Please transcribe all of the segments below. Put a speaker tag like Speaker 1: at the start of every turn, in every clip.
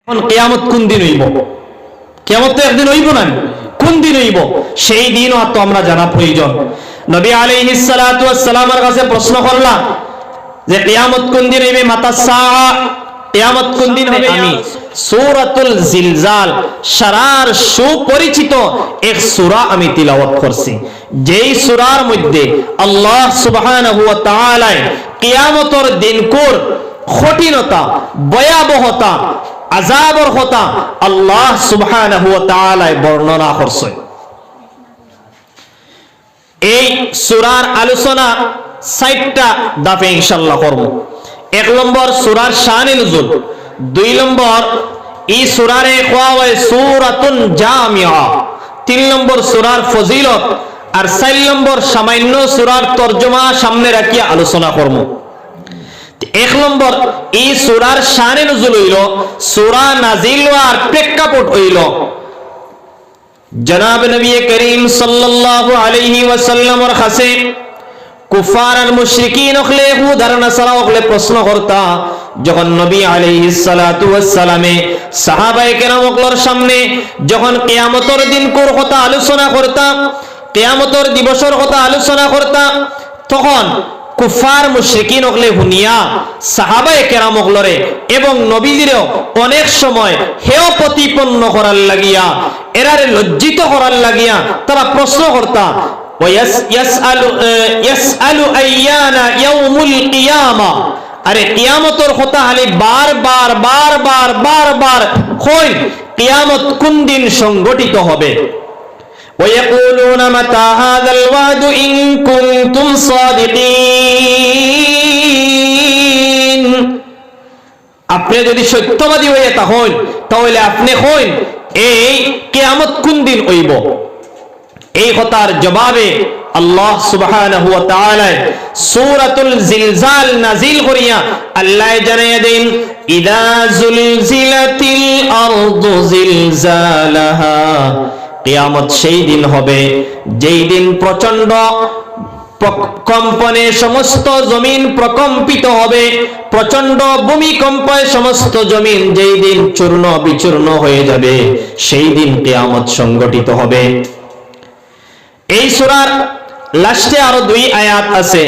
Speaker 1: কিয়ামত কোন দিন হইব? কিয়ামত তো একদিন হইব না, কোন দিন হইব সেই দিনও তো আমরা জানা প্রয়োজন। নবী আলাইহিস সালাতু ওয়াস সালামের কাছে প্রশ্ন করলাম যে কিয়ামত কোন দিন হইবে, মাতা সাআ, কিয়ামত কোন দিন হবে? আমি সূরাতুল জিলজাল সারার সুপরিচিত এক সূরা আমি তিলাওয়াত করছি, যেই সূরার মধ্যে আল্লাহ সুবহানাহু ওয়া তাআলা কিয়ামতের দিনকুর কঠিনতা, ভয়াবহতা, আযাবের কথা আল্লাহ সুবহানাহু ওয়া তাআলা বর্ণনা করছেন। এই সূরার আলোচনা ৬০টা দাফে ইনশাআল্লাহ করব। ১ নম্বর সূরার শানে নুজুল, ২ নম্বর এই সূরারে কোয়া হয় সূরাতুন জামিআ, ৩ নম্বর সূরার ফজিলত, আর ৪ নম্বর সামান্য সূরার তরজমা সামনে রাখিয়া আলোচনা করব। ১ নম্বর এই সূরার শানে নুজুল হইল, সূরা নাজিল হওয়ার প্রেক্ষাপট হইল জনাব নবী করিম সাল্লাল্লাহু আলাইহি ওয়াসাল্লামের কাছে কুফার আর মুশরিকিন হলে ইহুদ আর নাসারা হলে প্রশ্ন করতা, যখন নবী আলাইহিস সালাতু ওয়াস সালামে সাহাবায়ে কেরামগুলোর সামনে যখন কিয়ামতের দিন কোর কথা আলোচনা করতা, কিয়ামতের দিবসের কথা আলোচনা করতা, তখন কুফার মুশরিকিন হলে হুনিয়া সাহাবায়ে কেরামগুলোরে এবং নবীজিরও অনেক সময় হেয় প্রতিপন্ন করার লাগিয়া, এরারে লজ্জিত করার লাগিয়া তারা প্রশ্ন করতা, ইয়াসআলু আইয়ানা ইয়াউমুল কিয়ামা, আরে কিয়ামতের কথা খালি বারবার বারবার বারবার কই কিয়ামত কোন দিন সংগঠিত হবে। ويقولون متى هذا الوعد إن كنتم صادقين, আপনি যদি সত্যবাদী হয়ে থাকেন তাহলে আপনি কইন এই কিয়ামত কোন দিন হইব। এই কথার জবাবে আল্লাহ সুবহানাহু ওয়া তাআলা সূরাতুল জিলজাল নাজিল করিয়া আল্লাহ জানাইয়া দেন, ইদা জুলজিলাতিল আরদু জিলজালাহা, কিয়ামত সেই দিন হবে যেই দিন প্রচন্ড কম্পনে সমস্ত জমিন প্রকম্পিত হবে, প্রচন্ড ভূমিকম্পে সমস্ত জমিন যেই দিন চূর্ণ বিচূর্ণ হয়ে যাবে, সেই দিন কিয়ামত সংগঠিত হবে। এই সূরার লাস্টে আরো 2 আয়াত আছে,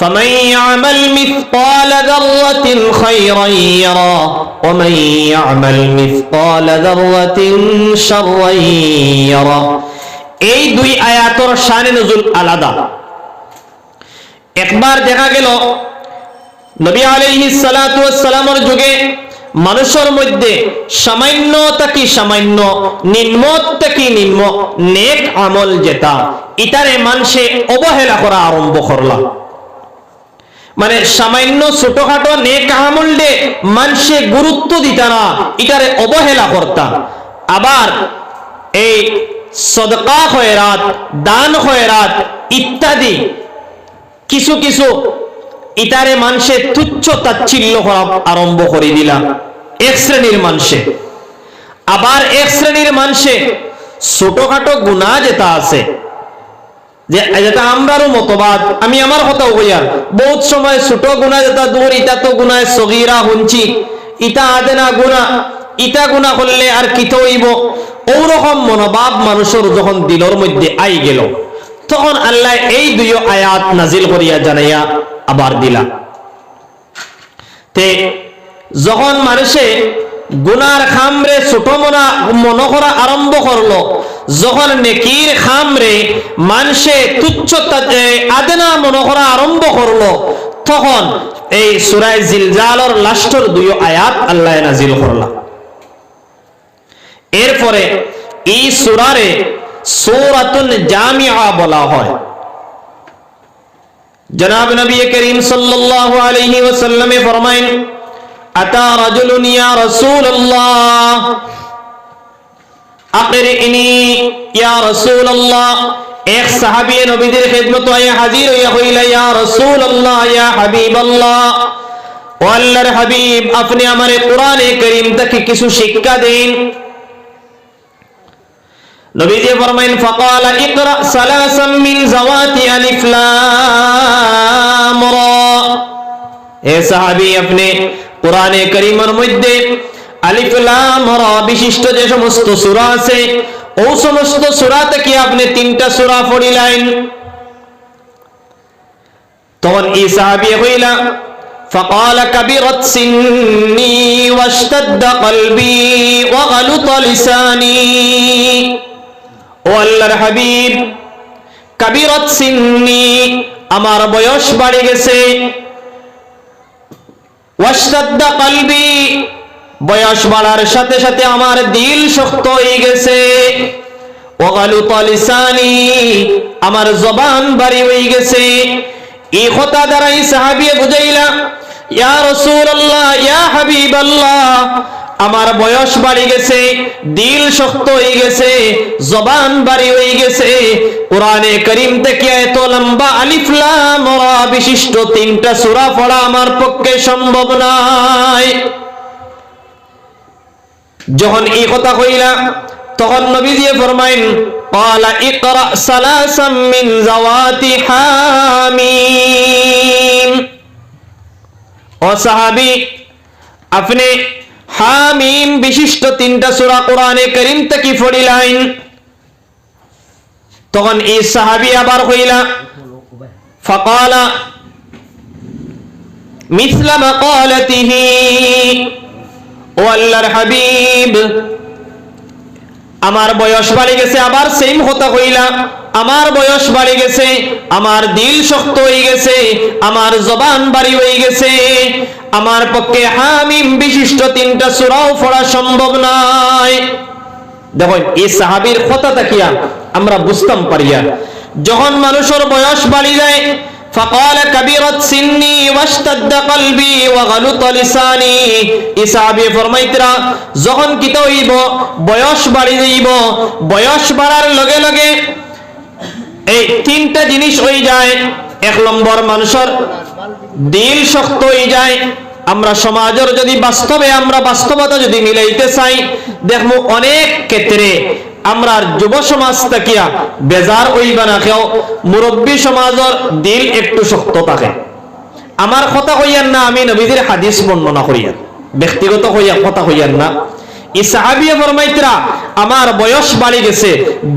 Speaker 1: فَمَن يَعْمَلْ مِثْقَالَ ذَرَّةٍ خَيْرًا يَرَهُ وَمَن يَعْمَلْ مِثْقَالَ ذَرَّةٍ شَرًّا يَرَهُ। এই 2 আয়াতের শানে নুজুল আলাদা। একবার দেখা গেল নবী আলাইহিস সালাতু ওয়াস সালামের যুগে মানুষের মধ্যে সামান্য থেকে সামান্য, নিম্ন থেকে নিম্ন নেক আমল যেটা, ইটারে মানুষে অবহেলা করা আরম্ভ করলা। মানে সামান্য ছোটখাটো নেক আমল দে মানুষে গুরুত্ব দিতা না, ইটারে অবহেলা করতা। আবার এই সদকা খয়রাত, দান খয়রাত ইত্যাদি কিছু কিছু ইটারে মানুষে তুচ্ছ তাচ্ছিল্য করা আরম্ভ করে দিলাম এক শ্রেণীর মানুষে। আবার এক শ্রেণীর মানুষে ছোটখাটো গুনাহ যেটা আছে, যেটা আমরারও মতবাদ, আমি আমার কথাও কইয়া বহুত সময় ছোট গুনাহ যেটা দূর, ইটা তো গুনাহ সগীরা হুনছি, ইটা আদেনা গুনাহ, ইটা গুনাহ করলে আর কিতো হইব, ওরকম মনোভাব মানুষের যখন দিলের মধ্যে আই গেল, তখন আল্লাহ এই 2 আয়াত নাজিল করিয়া জানাইয়া আবার দিলা। তে যখন মানুষে গুনার খামরে ছোট মনে করা আরম্ভ করলো, যখন নেকির খামরে মানুষে তুচ্ছ আদেনা মনে করা আরম্ভ করলো, তখন এই সূরা জিলজালের লাস্টের 2 আয়াত আল্লাহ নাজিল করলা। এরপরে এই সূরারে সূরাতুন জামিআ বলা হয়। জনাব নবী করিম সাল্লাল্লাহু আলাইহি ওয়াসাল্লাম ফরমায়েন, আতা রাজুলুন ইয়া রাসূলুল্লাহ আকরিনি ইয়া রাসূলুল্লাহ, এক সাহাবী নবীদের খিদমতে আয়া হাজির হইয়া কইলা, ইয়া রাসূলুল্লাহ, ইয়া হাবিবাল্লাহ, ও আল্লাহর হাবিব, আপনি আমারে কোরআনে কারীম থেকে কিছু শিক্ষা দেন। নবীজি ফরমাইন, ফাকালা ইকরা সালাসাম মিন যাওয়াতি আলিফ লাম রা, এ সাহাবী আপনি কোরআনে কারীমের মধ্যে আলিফ লাম রা বিশিষ্ট যে সমস্ত সূরা আছে ও সমস্ত সূরা থেকে আপনি তিনটা সূরা পড়িলেন। তখন এই সাহাবী কইলা فقال كبرت سني واشتد قلبي وغلط لساني ও আল্লাহর হাবিব কাবিরাত সিন্নি আমার বয়স বাড়ে গেছে, ওয়াশতাদ্দা কলবি বয়স বাড়ার সাথে সাথে আমার দিল শক্ত হয়ে গেছে, ওয়াগালুতা লিসানি আমার জবান ভারী হয়ে গেছে। এই কথা দ্বারা এই সাহাবী বুঝাইলা ইয়া রাসূলুল্লাহ ইয়া হাবিবাল্লাহ আমার বয়স বাড়ি গেছে, দিল শক্ত হয়ে গেছে, জবান ভারী হয়ে গেছে, কোরআনে কারীম থেকে এত লম্বা আলিফ লাম রা বিশিষ্ট তিনটা সূরা পড়া আমার পক্ষে সম্ভব নয়। যখন এই কথা কইলা তখন নবীজি ফরমাইন ক্বালা ইকরা সালাসাম মিন যাওয়াতি হামিম। ও সাহাবী আপনি হামিম বিশিষ্ট তিনটা সূরা কোরআনে কারীম থেকে পড়িলেন। তখন এই সাহাবী আবার কইলা ফাকালা মিছলা মাকালাতিহি ও আল্লাহর হাবিব আমার বয়স বাড়ে গেছে, আবার সেম কথা কইলা আমার বয়স বাড়ে গেছে, আমার দিল শক্ত হয়ে গেছে, আমার জবান ভারী হয়ে গেছে, আমার পক্ষে হামিম বিশিষ্ট তিনটা সূরাও পড়া সম্ভব নয়। দেখুন এই সাহাবীর কথা তাকিয়া আমরা বুঝতাম পারিয়া যখন মানুষের বয়স বাড়ি যায় فقال كبرت سني واشتد قلبي وغلط لساني এই সাহাবী ফরমাইতরা যখন কিতা হইব বয়স বাড়ি যাইব, বয়স বাড়ার লগে লগে এই তিনটা জিনিস হয়ে যায়। এক নম্বর মানুষের দিল শক্ত হয়ে যায়। আমরা সমাজের যদি বাস্তবে আমরা বাস্তবতা যদি মিলাইতে চাই দেখবো অনেক ক্ষেত্রে আমরা যুব সমাজ তাকিয়া বেজার হইবা না কেউ মুরব্বী সমাজের দিল একটু শক্ত থাকে। আমার কথা কইয়ান না, আমি নবীজির হাদিস বর্ণনা করিয়া ব্যক্তিগত হইয়া কথা কইয়ান না। এই সাহাবী ফরমাইতরা আমার বয়স বাড়ি গেছে,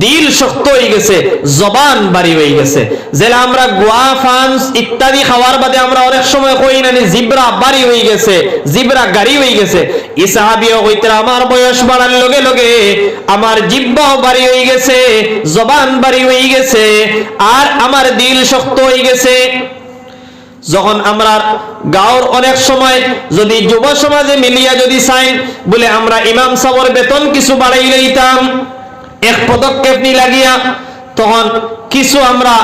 Speaker 1: দিল শক্ত হয়ে গেছে, জবান ভারী হয়ে গেছে। যেটা আমরা গোয়া ফান্স ইত্যাদি খাওয়ার বাদে আমরা অনেক সময় কই না জিবরা ভারী হয়ে গেছে, জিবরা গাড়ি হয়ে গেছে। এই সাহাবীও কইতরা আমার বয়স বাড়ার লগে লগে আমার জিহ্বাও ভারী হয়ে গেছে, জবান ভারী হয়ে গেছে, আর আমার দিল শক্ত হয়ে গেছে। যখন আমরা গাঁওর অনেক সময় যদি যুব সমাজে মিলিয়া যদি চাই বলে আমরা ইমাম সাহেবের বেতন কিছু বাড়াই লইতাম এক পদক্ষেপ নি লাগিয়া, তখন কিছু আমরা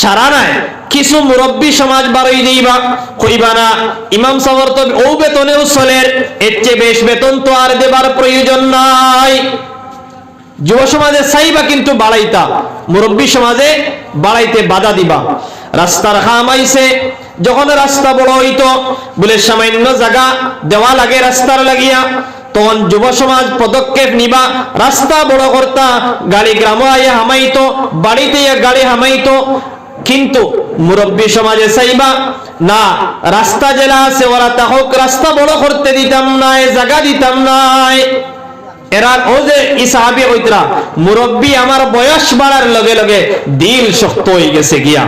Speaker 1: সারা নাই কিছু মুরব্বী সমাজ বাড়াই দিবা কইবা না ইমাম সাহেবের তো ও বেতনেও চলে, এর চেয়ে বেশ বেতন তো আর দেবার প্রয়োজন নাই। যুব সমাজে চাইবা কিন্তু বাড়াইতা, মুরব্বী সমাজে বাড়াইতে বাধা দিবা। রাস্তার খাম আইছে, যখন রাস্তা বড় হইতো বলে সামান্য জায়গা দেওয়া লাগে রাস্তার লাগিয়া, তখন যুব সমাজ পদক্ষেপ নিবা, রাস্তা বড় করতা, গাড়ি গ্রামে আইয়া হামাইতো, বাড়িতে গাড়ি হামাইতো। কিন্তু মুরব্বী সমাজে চাইবা না রাস্তা জেলা আছে ওরা তাহক রাস্তা বড় করতে দিতাম নাই, জায়গা দিতাম নাই। এরা ও যে এই সাহাবী কইতরা মুরব্বী আমার বয়স বাড়ার লগে লগে দিল শক্ত হয়ে গেছে গিয়া।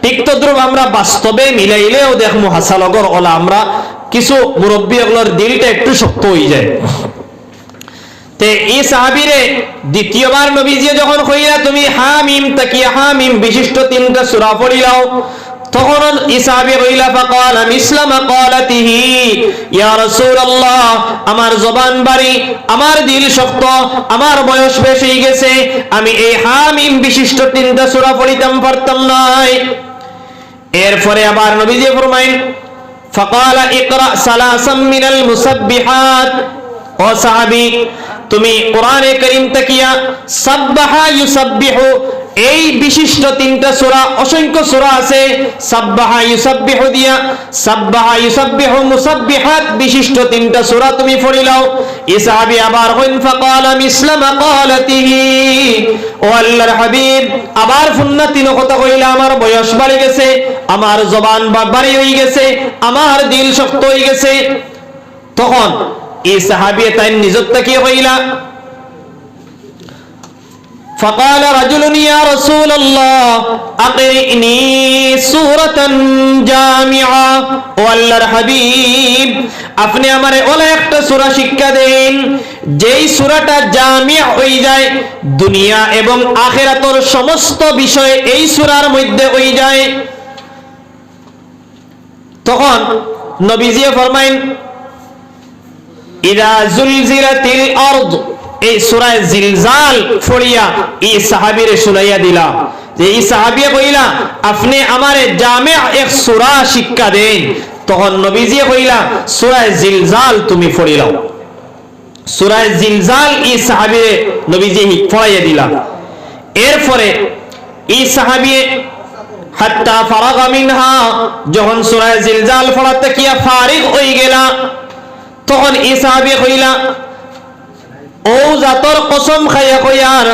Speaker 1: ঠিক তদ্রুপ আমরা বাস্তবে মিলাইলেও দেখমু হাসালগর ওলা আমরা কিছু মুরব্বী এগুলোর দিলটা একটু শক্ত হয়ে যায়। তে এই সাহাবীরে দ্বিতীয়বার নবীজি যখন কইলা তুমি হামিম তাকিয়া হামিম বিশিষ্ট তিনটা সূরা পড়িলাও, তখন এই সাহাবী কইলা ফাকালা মিসলা মাকালাতিহি ইয়া রাসূলুল্লাহ আমার জবান ভারী, আমার দিল শক্ত, আমার বয়স বেশি হয়ে গেছে, আমি এই হামিম বিশিষ্ট তিনটা সূরা পড়িতাম পারতাম নাই। এরপরে আবার নবীজি ফরমাইন ফাকালা ইকরা সালাসাম মিনাল মুসাব্বিহাত। ও সাহাবী তুমি কোরআনে কারীম তাকিয়া সাব্বাহা ইউসাব্বিহু এই বিশিষ্ট তিনটা সূরা, অসংখ্য সূরা আছে, সাব্বাহা ইউসাব্বিহু দিয়া সাব্বাহা ইউসাব্বিহু মুসাব্বিহাত বিশিষ্ট তিনটা সূরা তুমি পড়িলাও। এই সাহাবী আবার কইন ফাকালা মিসলা মাকালাতিহি ও আল্লাহর হাবিব আবার ফুন্না তিন কথা কইলা আমার বয়স বাড়ে গেছে, আমার জবান ভারী হয়ে গেছে, আমার দিল শক্ত হয়ে গেছে। তখন এই সাহাবী তাই নিজত্তা কি হইলা فقال رجل يا رسول الله أقرئني سورة جامعة والله حبيب আপনি আমারে ওলা একটা সূরা শিক্ষা দেন যেই সূরাটা জামিয়া হয়ে যায় দুনিয়া এবং আখিরাতের সমস্ত বিষয় এই সূরার মধ্যে হয়ে যায় তখন নবীজি ফরমাইন ইদা জুলজিলাতিল আরদ এই সূরা জিলজাল পড়িয়া এই সাহাবীরে শুনাইয়া দিলা যে এই সাহাবী কইলা আপনি আমারে জামিয়া এক সূরা শিক্ষা দেন তখন নবীজি কইলা সূরা জিলজাল তুমি পড়িলাও সূরা জিলজাল এই সাহাবীরে নবীজি পড়াইয়া দিলা এরপরে এই সাহাবী হাত্তা ফারাগা মিনহা যখন সূরা জিলজাল পড়াতে কিয়া ফারিগ হই গেলা তখন এই সাহাবী কইলা ও জাতর কসম খাইয়া কইয়ার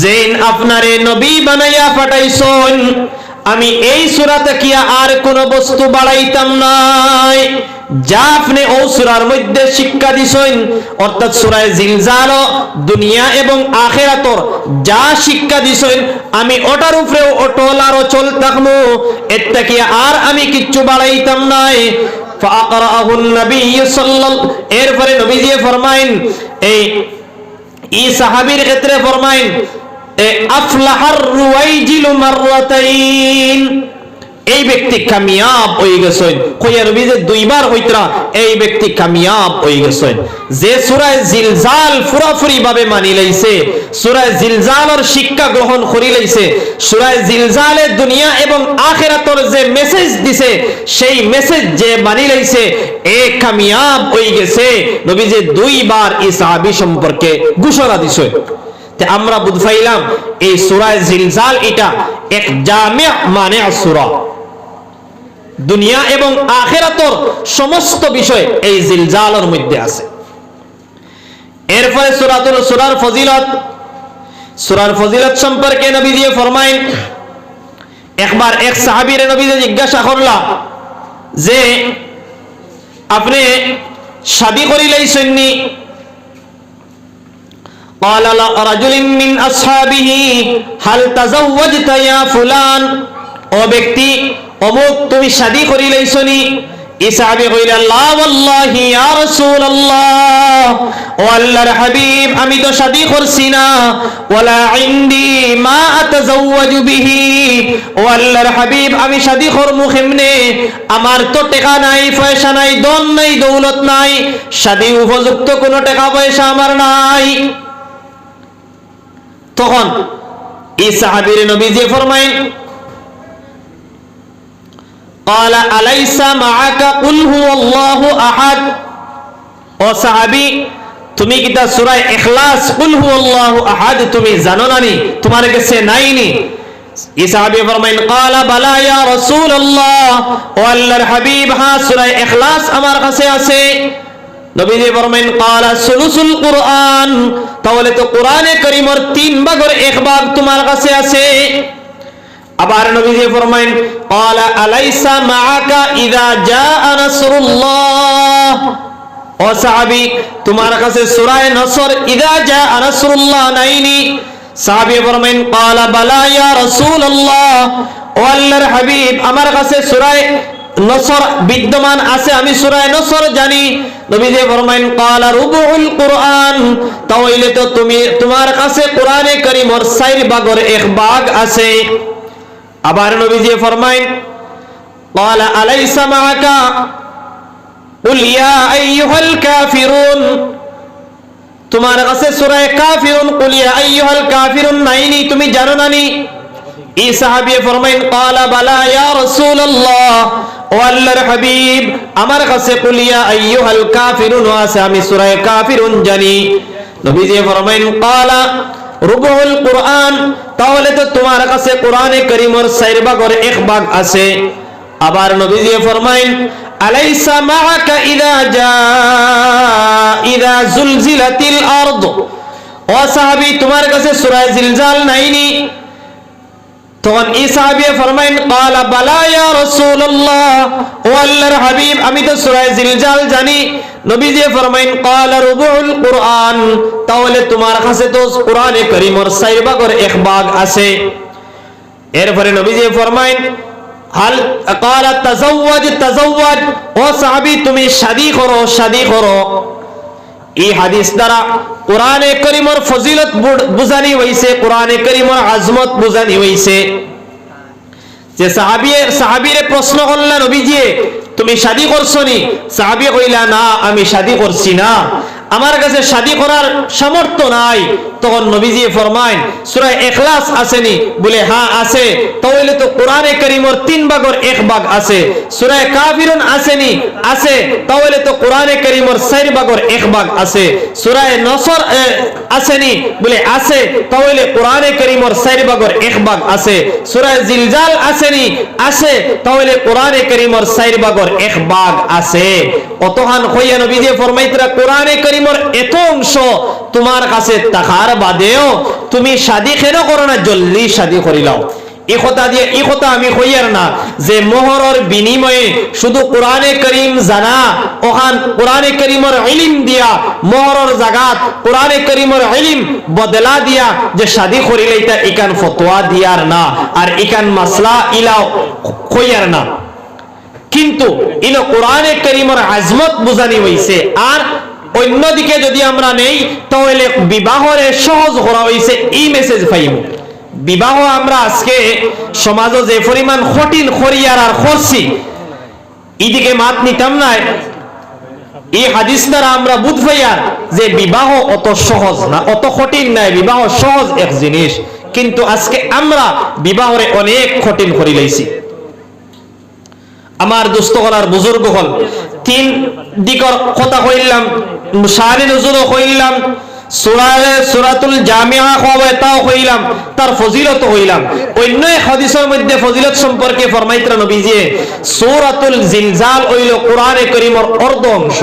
Speaker 1: যেন আপনারে নবী বানাইয়া পাঠাইছেন আমি এই সূরাতে কি আর কোন বস্তু বাড়াইতাম নাই যা আপনি ও সূরার মধ্যে শিক্ষা দিছেন অর্থাৎ সূরা জিলজাল দুনিয়া এবং আখিরাতর যা শিক্ষা দিছেন আমি ওটার উপরে অটল আর অচল থাকবো এটা কি আর আমি কিচ্ছু বাড়াইতাম নাই ফাকরাহু নবী সাল্লাল্লাহু এরপরে নবীজি ফরমাইন এই সাহাবীর ক্ষেত্রে ফরমাইন আফলাহার রুয়াইজিল মাররাতাইন এই ব্যক্তি কামিয়াব হয়ে গেছেন কইয়া নবী যে দুইবার হইতরা এই ব্যক্তি কামিয়াব হয়ে গেছেন যে সূরা জিলজাল পুরোপুরি ভাবে মানি লইছে সূরা জিলজালের শিক্ষা গ্রহণ করি লইছে সূরা জিলজালে দুনিয়া এবং আখিরাতের যে মেসেজ দিছে সেই মেসেজ যে মানি লইছে এ কামিয়াব হয়ে গেছে নবী যে দুইবার এই সাহাবী সম্পর্কে ঘোষণা দিছে তে আমরা বুঝ পাইলাম এই সূরা জিলজাল এটা এক জামি' মানি' সূরা দুনিয়া এবং আখিরাতের সমস্ত বিষয় এই জিলজালের মধ্যে আছে এরপরে সূরার ফজিলত সম্পর্কে নবীজি ফরমায়েন একবার এক সাহাবীর নবীজি জিজ্ঞাসা করলা যে আপনি শাদী করি লাইছেননি قال رجل من اصحابه هل تزوجت يا فلان ও ব্যক্তি অমুক তুমি শাদী করি লাইছনি এই সাহাবী কইলা লা ওয়াল্লাহি ইয়া রাসূলুল্লাহ ও আল্লাহর হাবিব আমি তো শাদী করছি না ওয়ালা ইনদি মা আতাজাওয়াজু বিহি ও আল্লাহর হাবিব আমি শাদী করমু কেমনে আমার তো টাকা নাই পয়সা নাই ধন নাই দৌলত নাই শাদী উপযুক্ত কোনো টাকা পয়সা আমার নাই তখন এই সাহাবীর নবীজি ফরমায়েন قال أليس معك قل هو الله أحد ও সাহাবী তুমি কি তা সূরা ইখলাস কুল হুয়াল্লাহু আহাদ তুমি জানো না নি তোমার কাছে নাইনি এই সাহাবী ফরমাইন قال بلى يا رسول الله ও আল্লাহর হাবিব হ্যাঁ সূরা ইখলাস আমার কাছে আছে নবীজি ফরমাইন قال সুলুসুল কুরআন তাহলে তো কোরআনে কারীমের 3 ভাগের 1 ভাগ তোমার কাছে আছে আবার নবীজি ফরমাইন قال أليس معك إذا جاء نصر الله ও সাহাবী তোমার কাছে সূরা নসর ইযা জাআ নাসরুল্লাহ নাইনি সাহাবী ফরমাইন قال بلى يا رسول الله ও আল্লাহর হাবিব আমার কাছে সূরা নসর বিদ্যমান আছে আমি সূরা নসর জানি নবীজি ফরমাইন قال রুবুল কুরআন তাহলে তো তোমার কাছে কোরআনে কারীমের 4 ভাগের 1 ভাগ আছে আবার নবীজি ফরমাইন قال أليس معك قل يا أيها الكافرون তোমার কাছে সূরা কাফিরুন قل يا أيها الكافرون নাইনি তুমি জানো না নি এই সাহাবী ফরমাইন قال بلى يا رسول الله ও আল্লাহর হাবিব আমার কাছে قل يا أيها الكافرون আছে আমি সূরা কাফিরুন জানি নবীজি ফরমাইন قال রুবুল কুরআন তাহলে তো তোমার কাছে কোরআনে কারীমের 4 ভাগের 1 ভাগ আছে আবার নবীজি ফরমাইন আলাইসা মাআকা ইযা জুলজিলাতিল আরদ ও সাহাবী তোমার কাছে সূরা জিলজাল নাইনি তখন এই সাহাবী ফরমাইন ক্বালা বালা ইয়া রাসূলুল্লাহ, ও আল্লাহর হাবিব আমি তো সূরা জিলজাল জানি। নবীজি ফরমাইন ক্বালা রুবুল কুরআন, তাহলে তোমার কাছে তো কোরআনে কারীমের 4 ভাগের 1 ভাগ আছে। এরপরে নবীজি ফরমাইন হাল ক্বালা তাযাওয়াজ, ও সাহাবী তুমি শাদী করো। এই হাদিস দ্বারা কোরআনে কারীমের ফজিলত বুঝানি হইছে, কোরআনে কারীমের আজমত বুঝানি হইছে। যে সাহাবীরে প্রশ্ন করলেন নবীজি তুমি শাদী করছনি? সাহাবী কইলা না আমি শাদী করছি না, আমার কাছে শাদী করার সামর্থ্য নাই। তখন নবীজি ফরমাইন সূরা ইখলাস আসেনি? বলে হ্যাঁ আছে। তাহলে তো কোরআনে কারীমের 3 ভাগের 1 ভাগ আছে। সূরা কাফিরুন আসেনি? আছে। তাহলে তো কোরআনে কারীমের 4 ভাগের 1 ভাগ আছে। সূরা নসর আসেনি? বলে আছে। তাহলে কোরআনে কারীমের 4 ভাগের 1 ভাগ আছে। সূরা জিলজাল আসেনি? আছে। তাহলে কোরআনে কারীমের 4 ভাগের 1 ভাগ আছে। অতহান হইয়া নবীজি ফরমাইতরা কোরআনে কারীমের এত অংশ তোমার কাছে থাকার বাদেও তুমি শাদী কেন করো না? জলদি শাদী করিলাও। এই কথা আমি কইয়ার না যে মোহরের বিনিময়ে শুধু কোরআনে কারীম জানা, ওখান কোরআনে কারীমের ইলম দিয়া মোহরের জাগাত কোরআনে কারীমের ইলম বদলা দিয়া যে শাদী করিলে এটা ইকান ফতোয়া দিয়ার না, আর ইকান মাসলা ইলাও কইয়ার না। কিন্তু ইনো কোরআনে কারীমের আজমত বুঝানি হইছে। আর অন্যদিকে যদি আমরা নেই তাহলে বিবাহরে সহজ করা হইছে, এই মেসেজ পাইব। বিবাহ আমরা আজকে সমাজে যে পরিমাণ কঠিন করিয়ার আর করছি, এইদিকে মাত নিতাম না। এই হাদিস দ্বারা আমরা বুঝ পাইয়ার যে বিবাহ অত সহজ না, অত কঠিন নাই, বিবাহ সহজ এক জিনিস। কিন্তু আজকে আমরা বিবাহরে অনেক কঠিন করি লাইছি। আমার দোস্ত হল আর বুজুর্গ হল 3 দিকর কথা কইলাম, শানে নজুরও কইলাম, সূরাতুল জামিআ তাও কইলাম, তার ফজিলত কইলাম। অন্য এক হাদিসের মধ্যে ফজিলত সম্পর্কে ফরমাইতরা নবীজি সূরাতুল জিলজাল হইল কোরআনে কারীমের অর্ধ অংশ।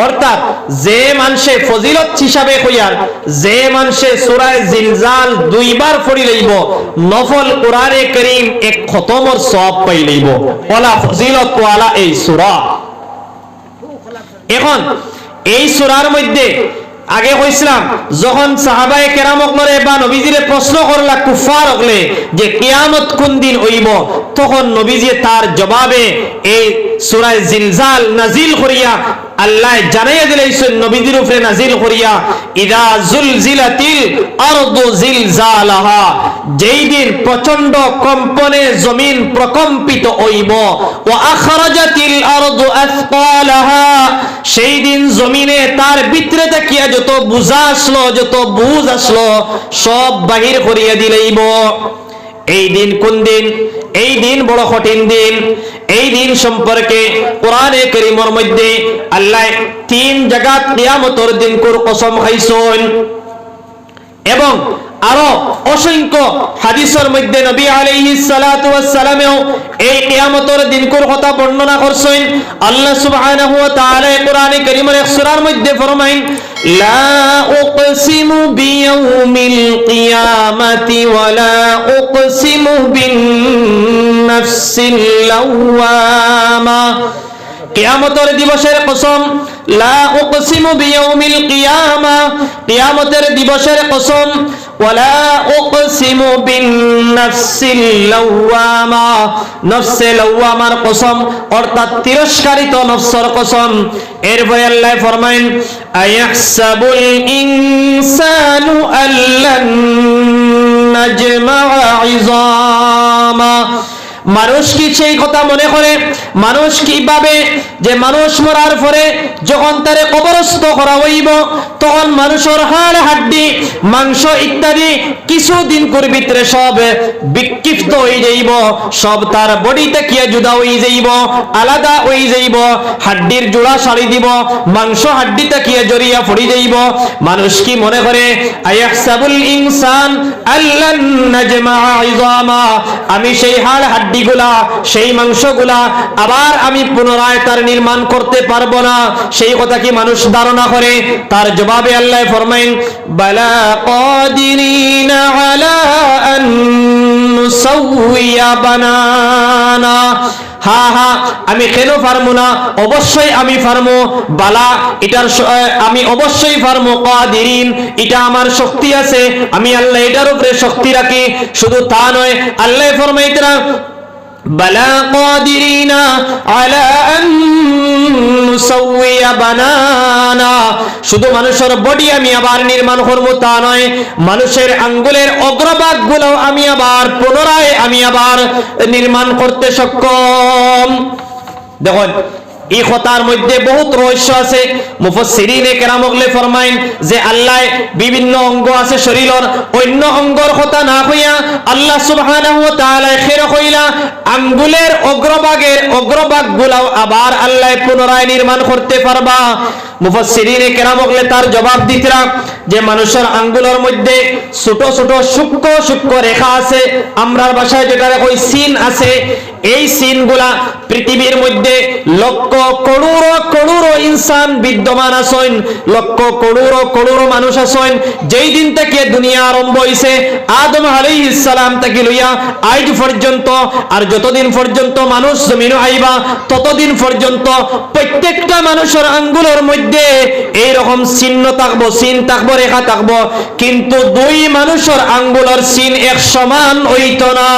Speaker 1: অর্থাৎ যে মানুষে ফজিলত হিসাবে কইয়ার যে মানুষে সূরা জিলজাল 2 বার পড়ি লইব নফল কোরআনে কারীম 1 খতমের সওয়াব পাই লইব। ওয়ালা ফজিলত ওয়ালা এই সূরা। এখন এই সূরার মধ্যে আগে কইছিলাম যখন সাহাবায়ে কেরামক নরে বা নবীজিরে প্রশ্ন করলা কুফার হলে যে কিয়ামত কোন দিন হইব, তখন নবীজি তার জবাবে এই সূরা জিলজাল নাজিল করিয়া আল্লাহ জানাইয়া দিলেন নবীজির উপরে নাজিল করিয়া ইদা জুলজিলাতিল আরদু জিলজালাহা, যেই দিন প্রচন্ড কম্পনে জমিন প্রকম্পিত হইব, ওয়া আখরাজাতিল আরদু আসকালাহা, সেই দিন জমিনে তার ভিতরে তাকিয়া যত বুঝা আসলো যত বুঝ আসলো সব বাহির করিয়া দিলেইব। এই দিন কোন দিন? এই দিন বড় কঠিন দিন। এই দিন সম্পর্কে কোরআনে কারীমের মধ্যে আল্লাহ 3 জায়গাত কিয়ামতের দিন কোর কসম খাইছেন এবং আরো অসংখ্য হাদিসের মধ্যে নবী আলাইহিস সালাতু ওয়াস সালামেও এই কিয়ামতের দিন কোর কথা বর্ণনা করছেন। আল্লাহ সুবহানাহু ওয়া তাআলা কোরআনে কারীমের এক সূরার মধ্যে ফরমাইন লা উকসিমু বিয়াউমিল কিয়ামাতি ওয়া লা উকসিমু বিন নাফসিল লাওয়ামা, কিয়ামতের দিবসের কসম, লা উকসিমু বিয়াউমিল কিয়ামা, কিয়ামতের দিবসের কসম, ওয়ালা উকসিমু বিন নাফসিল লাওয়ামা, নফসে লাওয়ামার কসম অর্থাৎ তিরস্কারিত নফসের কসম। এরপরে আল্লাহ ফরমায়েন আয়াহসাবুল ইনসানু আল্লান নাজমা ইযামা, মানুষ কি সেই কথা মনে করে, মানুষ কি ভাবে যে মানুষ মরার পরে যখন তারে কবরস্থ করা হইব তখন মানুষের হাড় হাড্ডি মাংস ইত্যাদি কিছুদিন করে ভিতরে সব বিক্ষিপ্ত হয়ে যাইব, সব তার বডিতে কি জুদা হয়ে যাইব, আলাদা হয়ে যাইব, হাড্ডির জোড়া সারি দিব, মাংস হাড্ডিতে কি জড়িয়া পড়ে যাইব। মানুষ কি মনে করে আয়াহসাবুল ইনসান আল্লান নাজমা ইযামা, আমি সেই হাড় হাড্ডিগুলা সেই মাংসগুলা আবার আমি পুনরায় তার নির্মাণ করতে পারবো না, সেই কথা কি মানুষ ধারণা করে? তার জবাবে আল্লাহ ফরমাইন, বালা কাদিরিনা আলা আন নুসাউইয়া বানানা। হা হা, আমি কেন পারবো না? অবশ্যই আমি পারবো। বালা, এটার আমি অবশ্যই পারবো। কাদিরিন, এটা আমার শক্তি আছে, আমি আল্লাহ এটার উপরে শক্তি রাখি। শুধু তা নয়, আল্লাহ ফরমাইতরা বালা কাদিরিনা আলা আন নুসাউইয়া বানানা। শুধু মানুষের বডি আমি আবার নির্মাণ করব তা নয়, মানুষের আঙ্গুলের অগ্রভাগ গুলো আমি আবার পুনরায় আমি আবার নির্মাণ করতে সক্ষম। দেখুন, এই কথার মধ্যে বহুত রহস্য আছে। মুফাসসিরিনে কেরাম ওগলে ফরমাইন যে আল্লাহ বিভিন্ন অঙ্গ আছে শরীরের, অন্য অঙ্গর কথা না হইয়া আল্লাহ সুবহানাহু ওয়া তাআলা খের কইলা আঙ্গুলের অগ্রভাগ গুলাও আবার আল্লাহ পুনরায় নির্মাণ করতে পারবা। মুফাসসিরিনে কেরাম ওগলে তার জবাব দিতরা যে মানুষের আঙ্গুলের মধ্যে ছোট ছোট সূক্ষ্ম রেখা আছে, আমরার ভাষায় যেটা কই সিন আছে। এই সিনগুলা পৃথিবীর মধ্যে লক্ষ করোড় ইনসান বিদ্যমান আছেন, লক্ষ করোড় মানুষ আছেন। যেই দিন থেকে দুনিয়া আরম্ভ হইছে আদম আলাইহিস সালাম থেকে লইয়া আজ পর্যন্ত, আর যতদিন পর্যন্ত মানুষ জমিনে আইবা ততদিন পর্যন্ত প্রত্যেকটা মানুষের আঙ্গুলের মধ্যে এই রকম চিহ্ন থাকবো, সিন থাকবো, রেখা থাকবো। কিন্তু দুই মানুষের আঙ্গুলের সিন এক সমান হইতো না।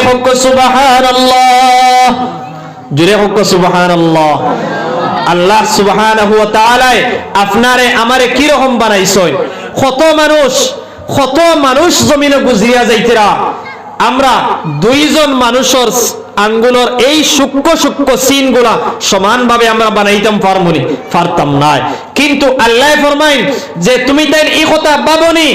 Speaker 1: হোক সুবহানাল্লাহ, জুড়ে হোক সুবহানাল্লাহ। আল্লাহ সুবহানাহু ওয়া তাআলা আপনারে আমারে কি রকম বানাইছেন? কত মানুষ জমিনে গুজরিয়া যাইতেরা, আমরা দুইজন মানুষের আঙ্গুলের এই সূক্ষ্ম সিনগুলা সমানভাবে আমরা বানাইতাম পারতাম না। কিন্তু আল্লাহ ফরমাইন যে তুমি তাই এই কথা ভাবনি,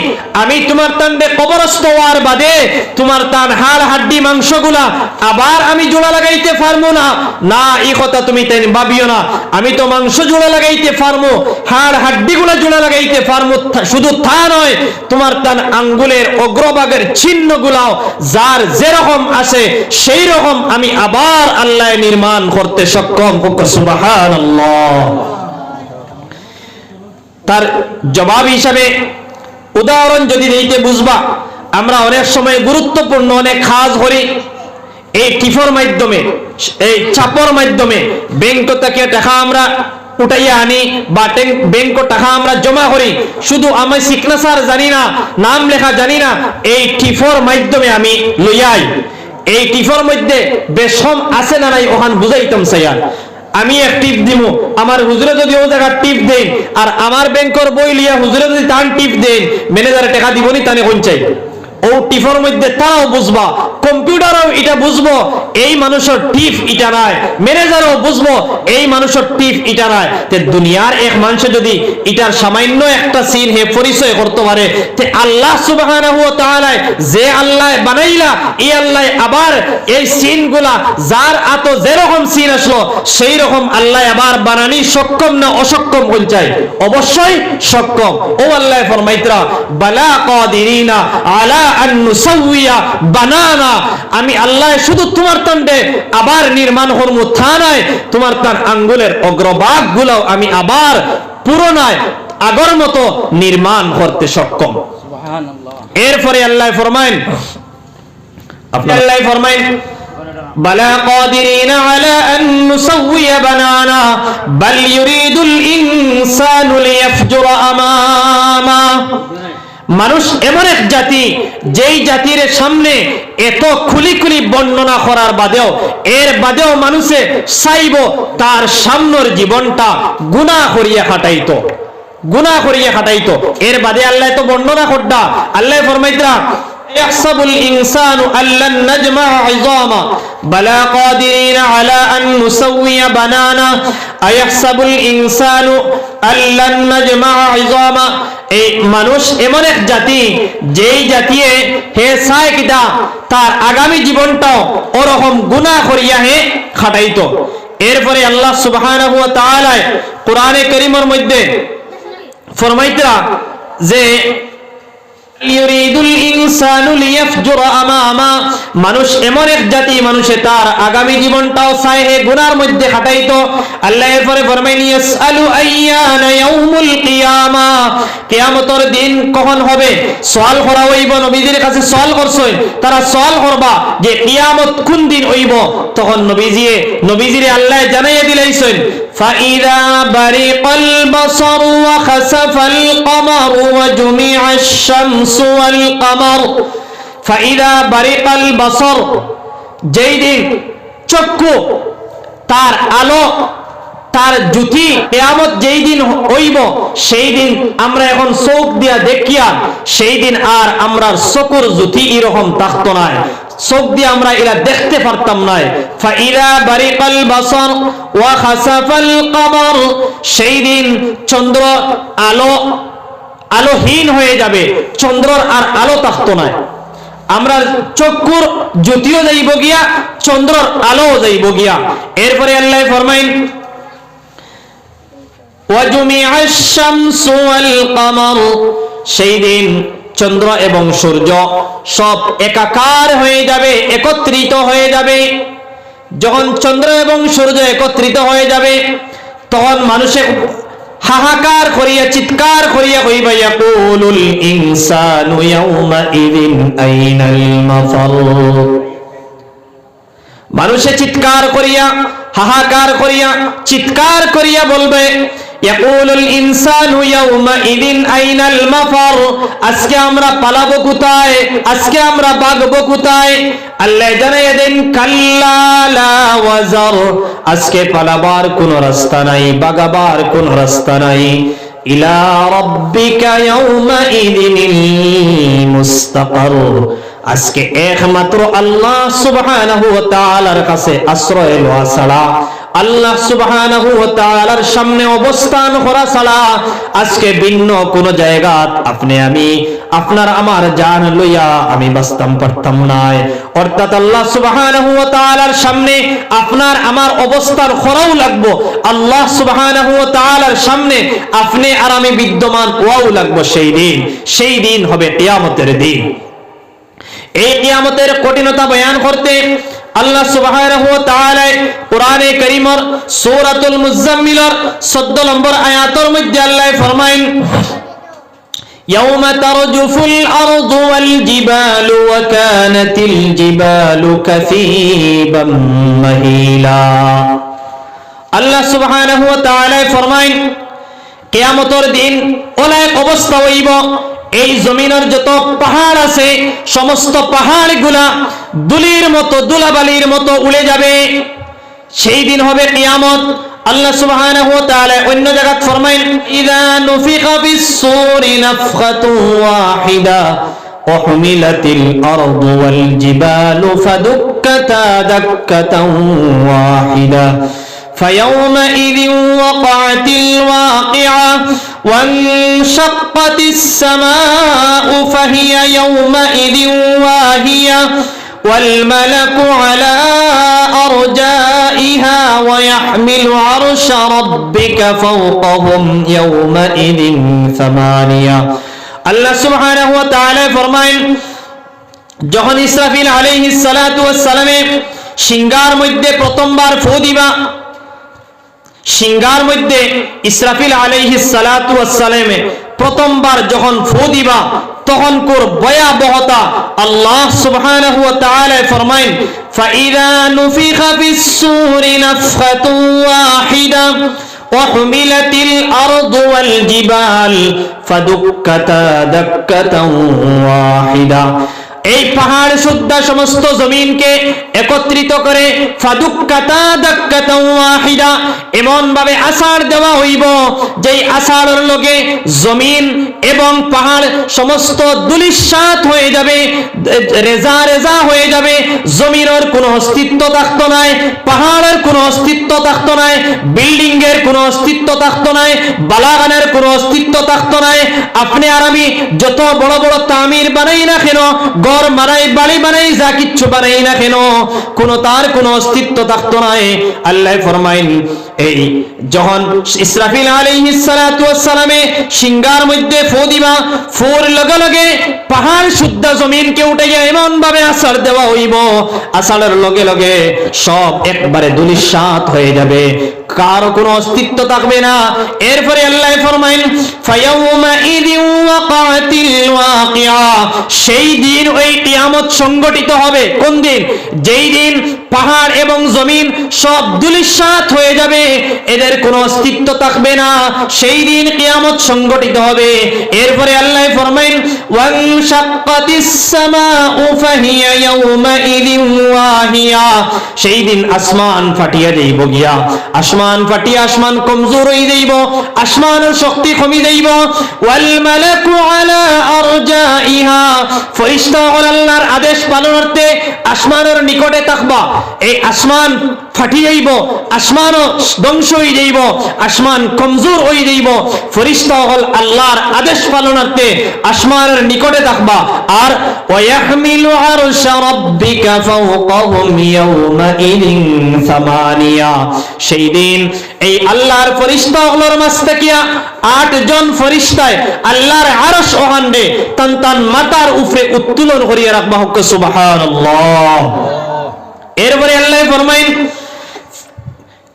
Speaker 1: আমি তোমার তান্ডে কবরস্থ হওয়ার বাদে তোমার তান হাড় হাড্ডি মাংসগুলা আবার আমি জোড়া লাগাইতে পারবো না। না, এই কথা তুমি তাই ভাবিও না। আমি তো মাংস জোড়া লাগাইতে পারবো, হাড় হাড্ডিগুলা জোড়া লাগাইতে পারবো। শুধু তা নয়, তোমার তান আঙ্গুলের অগ্রভাগের চিহ্নগুলাও যার যেরকম আছে সেই রকম আমি আবার আল্লাহ নির্মাণ করতে সক্ষম। সুবহানাল্লাহ। তার জবাব হিসাবে উদাহরণ যদি দিতে বুঝবা, আমরা অনেক সময় গুরুত্বপূর্ণ অনেক কাজ করি এই টিফর মাধ্যমে, এই চাপর মাধ্যমে। ব্যাংক থেকে টাকা আমরা উঠাইয়া আনি বা ব্যাংক টাকা আমরা জমা করি, শুধু আমি সিগনেচার জানি না, নাম লেখা জানি না, এই টিফর মাধ্যমে আমি লইয়াই। এই টিফর মধ্যে বেশম আছে না নাই ওখান বুঝাইতাম চাইয়া। আমি এক টিপ দিব, আমার হুজুরে যদি ও জায়গা টিপ দেন আর আমার ব্যাংকের বই লিয়া হুজুরে যদি তান টিপ দেন, ম্যানেজারে টাকা দিবনি তানে কোন চাই। ও টিফর মধ্যে তারাও বুঝবা, কম্পিউটারও এটা বুঝবো এই মানুষের টিপ এটা নাই, ম্যানেজারও বুঝবো এই মানুষের টিপ এটা নাই। তে দুনিয়ার এক মানুষ যদি এটার সামান্য একটা সিন হে পরিচয় করতে পারে, তে আল্লাহ সুবহানাহু ওয়া তাআলা যে আল্লাহ বানাইলা এই আল্লাহ আবার এই সিনগুলা যার আতো যেরকম সিন আসলো সেই রকম আল্লাহ আবার বানানি সক্ষম না অসক্ষম কোন চাই? অবশ্যই সক্ষম। ও আল্লাহ ফরমাইতরা বালা কাদিরিনা আলা আন নুসাউইয়া বানানা। আমি আল্লাহ শুধু তোমার তান্ডে আবার নির্মাণ করব তা নয়, তোমার তান আঙ্গুলের অগ্রভাগ গুলো আমি আবার পুরোনায় আগর মতো নির্মাণ করতে সক্ষম। সুবহানাল্লাহ। এরপরে আল্লাহ ফরমায়েন, আল্লাহ ফরমায়েন বালা কাদিরিনা আলা আন নুসাউইয়া বানানা বাল ইউরিদুল ইনসানু লিয়াফজুরা আমামা। মানুষ এমন এক জাতি, যেই জাতির সামনে এত খুলি বর্ণনা করার বাদেও, এর বাদেও মানুষে চাইব তার সামনের জীবনটা গুনাহ করিয়া খাটাইতো। এর বাদে আল্লাহ তো বর্ণনা করডা। আল্লাহ ফরমাইতরা يحسب الإنسان أن لن نجمع عظاما بلى قادرين على أن نسوي بنانا أيحسب الإنسان أن لن نجمع عظاما। এই মানুষ এমন এক জাতি, যেই জাতি হে চায় কিটা তার আগামী জীবনটাও ওরকম গুনাহ করিয়া হে খাটাইতো। এরপরে আল্লাহ সুবহানাহু ওয়া তাআলা কোরআনে কারীমের মধ্যে ফরমাইতরা যে ইউরিদুল ইনসানু লিয়াফজুরা আমামা, মানুষ এমন এক জাতি, মানুষে তার আগামী জীবনটাও চায় হে গুনার মধ্যে কাটাইতো। আল্লাহ এরপরে ফরমাইন ইয়াসআলু আইয়ানা ইয়াউমুল কিয়ামা, কিয়ামতের দিন কখন হবে সওয়াল করা হইব। নবীজির কাছে সওয়াল করছেন, তারা সওয়াল করবা যে কিয়ামত কোন দিন হইব। তখন নবীজিরে আল্লাহ জানাইয়া দিলাইছেন ফাইদা বারিকাল বাসার ওয়া খাসাফাল কমার ওয়া জুমিআশ শামসু ওয়াল কমার। ফাইদা বারিকাল বাসার, যেই দিন চক্ষু তার আলো তার জ্যোতি, কিয়ামত যেই দিন হইব সেই দিন আমরা এখন চোখ দিয়া দেখিয়া সেই দিন আর আমরা চকুর জ্যোতি এরকম থাকতো না, চোখ দিয়ে আমরা এরা দেখতে পারতাম না। ফাইদা বারিকাল বাসার ওয়া খাসাফাল কমার, সেই দিন চন্দ্র আলোহীন হয়ে যাবে, চন্দ্রর আর আলো থাকতো না। আমরা চক্ষুর জ্যোতিও যাইব গিয়া, চন্দ্রর আলো যাইব গিয়া। এরপরে আল্লাহ ফরমাইন ওয়াজুমিআশ শামসু ওয়াল কমার, সেই দিন চন্দ্র এবং সূর্য সব একাকার হয়ে যাবে, একত্রিত হয়ে যাবে। যখন চন্দ্র এবং সূর্য একত্রিত হয়ে যাবে তখন মানুষে হাহাকার করিয়া চিৎকার করিয়া কইবা ইয়াকুলুল ইনসানু ইয়াউমা ইযিন আইনাল মাফার। মানুষে চিৎকার করিয়া হাহাকার করিয়া চিৎকার করিয়া বলবে ইয়াকুলুল ইনসানু ইয়াউমা ইযিন আইনাল মাফার, আজকে আমরা পালাবো কোথায়, আজকে আমরা ভাগবো কোথায়। আল্লাহ জানাইয়া দেন কাল্লা লা ওয়াজার, আজকে পালাবার কোন রাস্তা নাই, ভাগাবার কোন রাস্তা নাই। ইলা রাব্বিকা ইয়াউমা ইযিনিল মুস্তাকার, আজকে একমাত্র আল্লাহ সুবহানাহু ওয়া তাআলার কাছে আশ্রয় লওয়া ছাড়া, আল্লাহ সুবহানাহু ওয়া তাআলার সামনে অবস্থান করা ছাড়া আজকে ভিন্ন কোন জায়গা আপনি আমি আপনার আমার জান লইয়া আমি বাঁচতাম পারতাম না। অর্থাৎ আল্লাহ সুবহানাহু ওয়া তাআলার সামনে আপনার আমার অবস্থান করাও লাগবো, আল্লাহ সুবহানাহু ওয়া তাআলার সামনে আপনি আর আমি বিদ্যমান হওয়াও লাগবো। সেই দিন হবে কিয়ামতের দিন। এই কিয়ামতের কঠিনতা বয়ান করতে আল্লাহ সুবহানাহু ওয়া তাআলা কোরআনে কারীমের সূরাতুল মুজাম্মিলের 14 নম্বর আয়াতের মধ্যে আল্লাহ ফরমায়েন ইয়াউমা তারজুফুল আরদু ওয়াল জিবালু ওয়া কানাতিল জিবালু কাসীবাম মাহিলা। আল্লাহ সুবহানাহু ওয়া তাআলা ফরমায়েন কিয়ামতের দিন ওলাই অবস্থা হইব, এই জমিনের যত পাহাড় আছে সমস্ত পাহাড়গুলা দুলির মতো দুলাবালির মতো উড়ে যাবে। সেই দিন হবে কিয়ামত। আল্লাহ সুবহানাহু ওয়া তাআলা অন্য জায়গায় ফরমায়েন ইযা নুফিখা ফিস-সূরি নাফখাতুন ওয়াহিদা ওয়া হুমিলাতিল আরদু ওয়াল জিবালু ফাদুক্কাতা দাক্কাতান ওয়াহিদা فيومئذ وقعت الواقعة وانشقت السماء فهي يومئذ واهية والملك على أرجائها ويحمل عرش ربك فوقهم يومئذ ثمانية। الله سبحانه وتعالى فرمائن যখন ইসরাফিল আলাইহিস সালাতু ওয়াস সালামে সিংহার মধ্যে প্রথমবার ফু দিবা, সিংহার মধ্যে ইসরাফিল আলাইহিস সালাতু ওয়াস সালামে প্রথমবার যখন ফু দিবা তখন কোর ভয়াবহতা আল্লাহ সুবহানাহু ওয়া তাআলা ফরমায়েন ফাইযা নুফিখা ফিস-সূরি নাফখাতুন ওয়াহিদা ওয়া হুমিলাতিল আরদু ওয়াল জিবাল ফাদুক্কাতা দাক্কাতান ওয়াহিদা। এই পাহাড় সুদ্ধা সমস্ত জমিনকে একত্রিত করে ফাদুক্কাতা দাক্কাতান ওয়াহিদা এমন ভাবে আছাড় দেওয়া হইব যেই আছাড়ের লগে জমিন এবং পাহাড় সমস্ত দুলিশাত হয়ে যাবে, রেজা রেজা হয়ে যাবে। জমিনের কোনো অস্তিত্ব থাকতো নাই, পাহাড়ের কোনো অস্তিত্ব থাকতো নাই, বিল্ডিং এর কোনো অস্তিত্ব থাকতো নাই, বালাগানের কোনো অস্তিত্ব থাকতো নাই। আপনি আর আমি যত বড় বড় তামির বানাই না কেন, ঘর বানাই, বাড়ি বানাই, যা কিচ্ছু বানাই না কেন, তার কোনো অস্তিত্ব থাকতো না। আল্লাহ ফরমাইন এই যখন ইসরাফিল আলাইহিস সালাতু ওয়াস সালামে সিংহার মধ্যে ফু দিবা, ফুর লগে লগে পাহাড় শুদ্ধ জমিনকে উঠে গিয়ে এমন ভাবে আছাড় দেওয়া হইব, আছাড়ের লগে লগে সব একবারে ধূলিসাৎ হয়ে যাবে, কারো কোনো অস্তিত্ব থাকবে না। এরপরে আল্লাহ ফরমাইন ফায়াউমা ইযিন ওয়াকাতিল ওয়াকিয়া, সেই দিন ওই কিয়ামত সংগঠিত হবে। কোন দিন? যেই দিন পাহাড় এবং জমিন সব ধূলিসাৎ হয়ে যাবে, এদের কোনো অস্তিত্ব থাকবে না, সেই দিন কিয়ামত সংগঠিত হবে। এরপরে আল্লাহ ফরমাইন ওয়ানশাক্কাতিস সামাউ ফাহিয়া ইয়াউমা ইযিন ওয়াহিয়া, সেই দিন আসমান ফাটিয়া যাইব গিয়া, আসমান ফাটিয়া আসমান কমজোর হয়ে যাইব, আসমানের শক্তি কমে যাইব। ওয়াল মালাকু আলা আরজাইহা, ফেরেশতা আল্লাহর আদেশ পালনার্থে আসমানের নিকটে থাকবা, এই আসমান ফাটি যাইব, আসমান ধ্বংস হয়ে যাইব, আসমান কমজোর হয়ে যাইব, ফেরেশতা আল্লাহর আদেশ পালনার্থে আসমানের নিকটে থাকবা। আর ওয়াহমিলু আরশা রাব্বিকা ফাওকাহুম ইয়াউমা ইযিন সামানিয়া, সেই দিন এই আল্লাহর ফেরেশতাগুলোর মাঝ থেকে 8 জন ফেরেশতায় আল্লাহর আরশ ওখানে তান তান মাথার উপরে উত্তোলন করিয়া রাখবা। হোক সুবহানাল্লাহ। এরপরে আল্লাহ ফরমাইন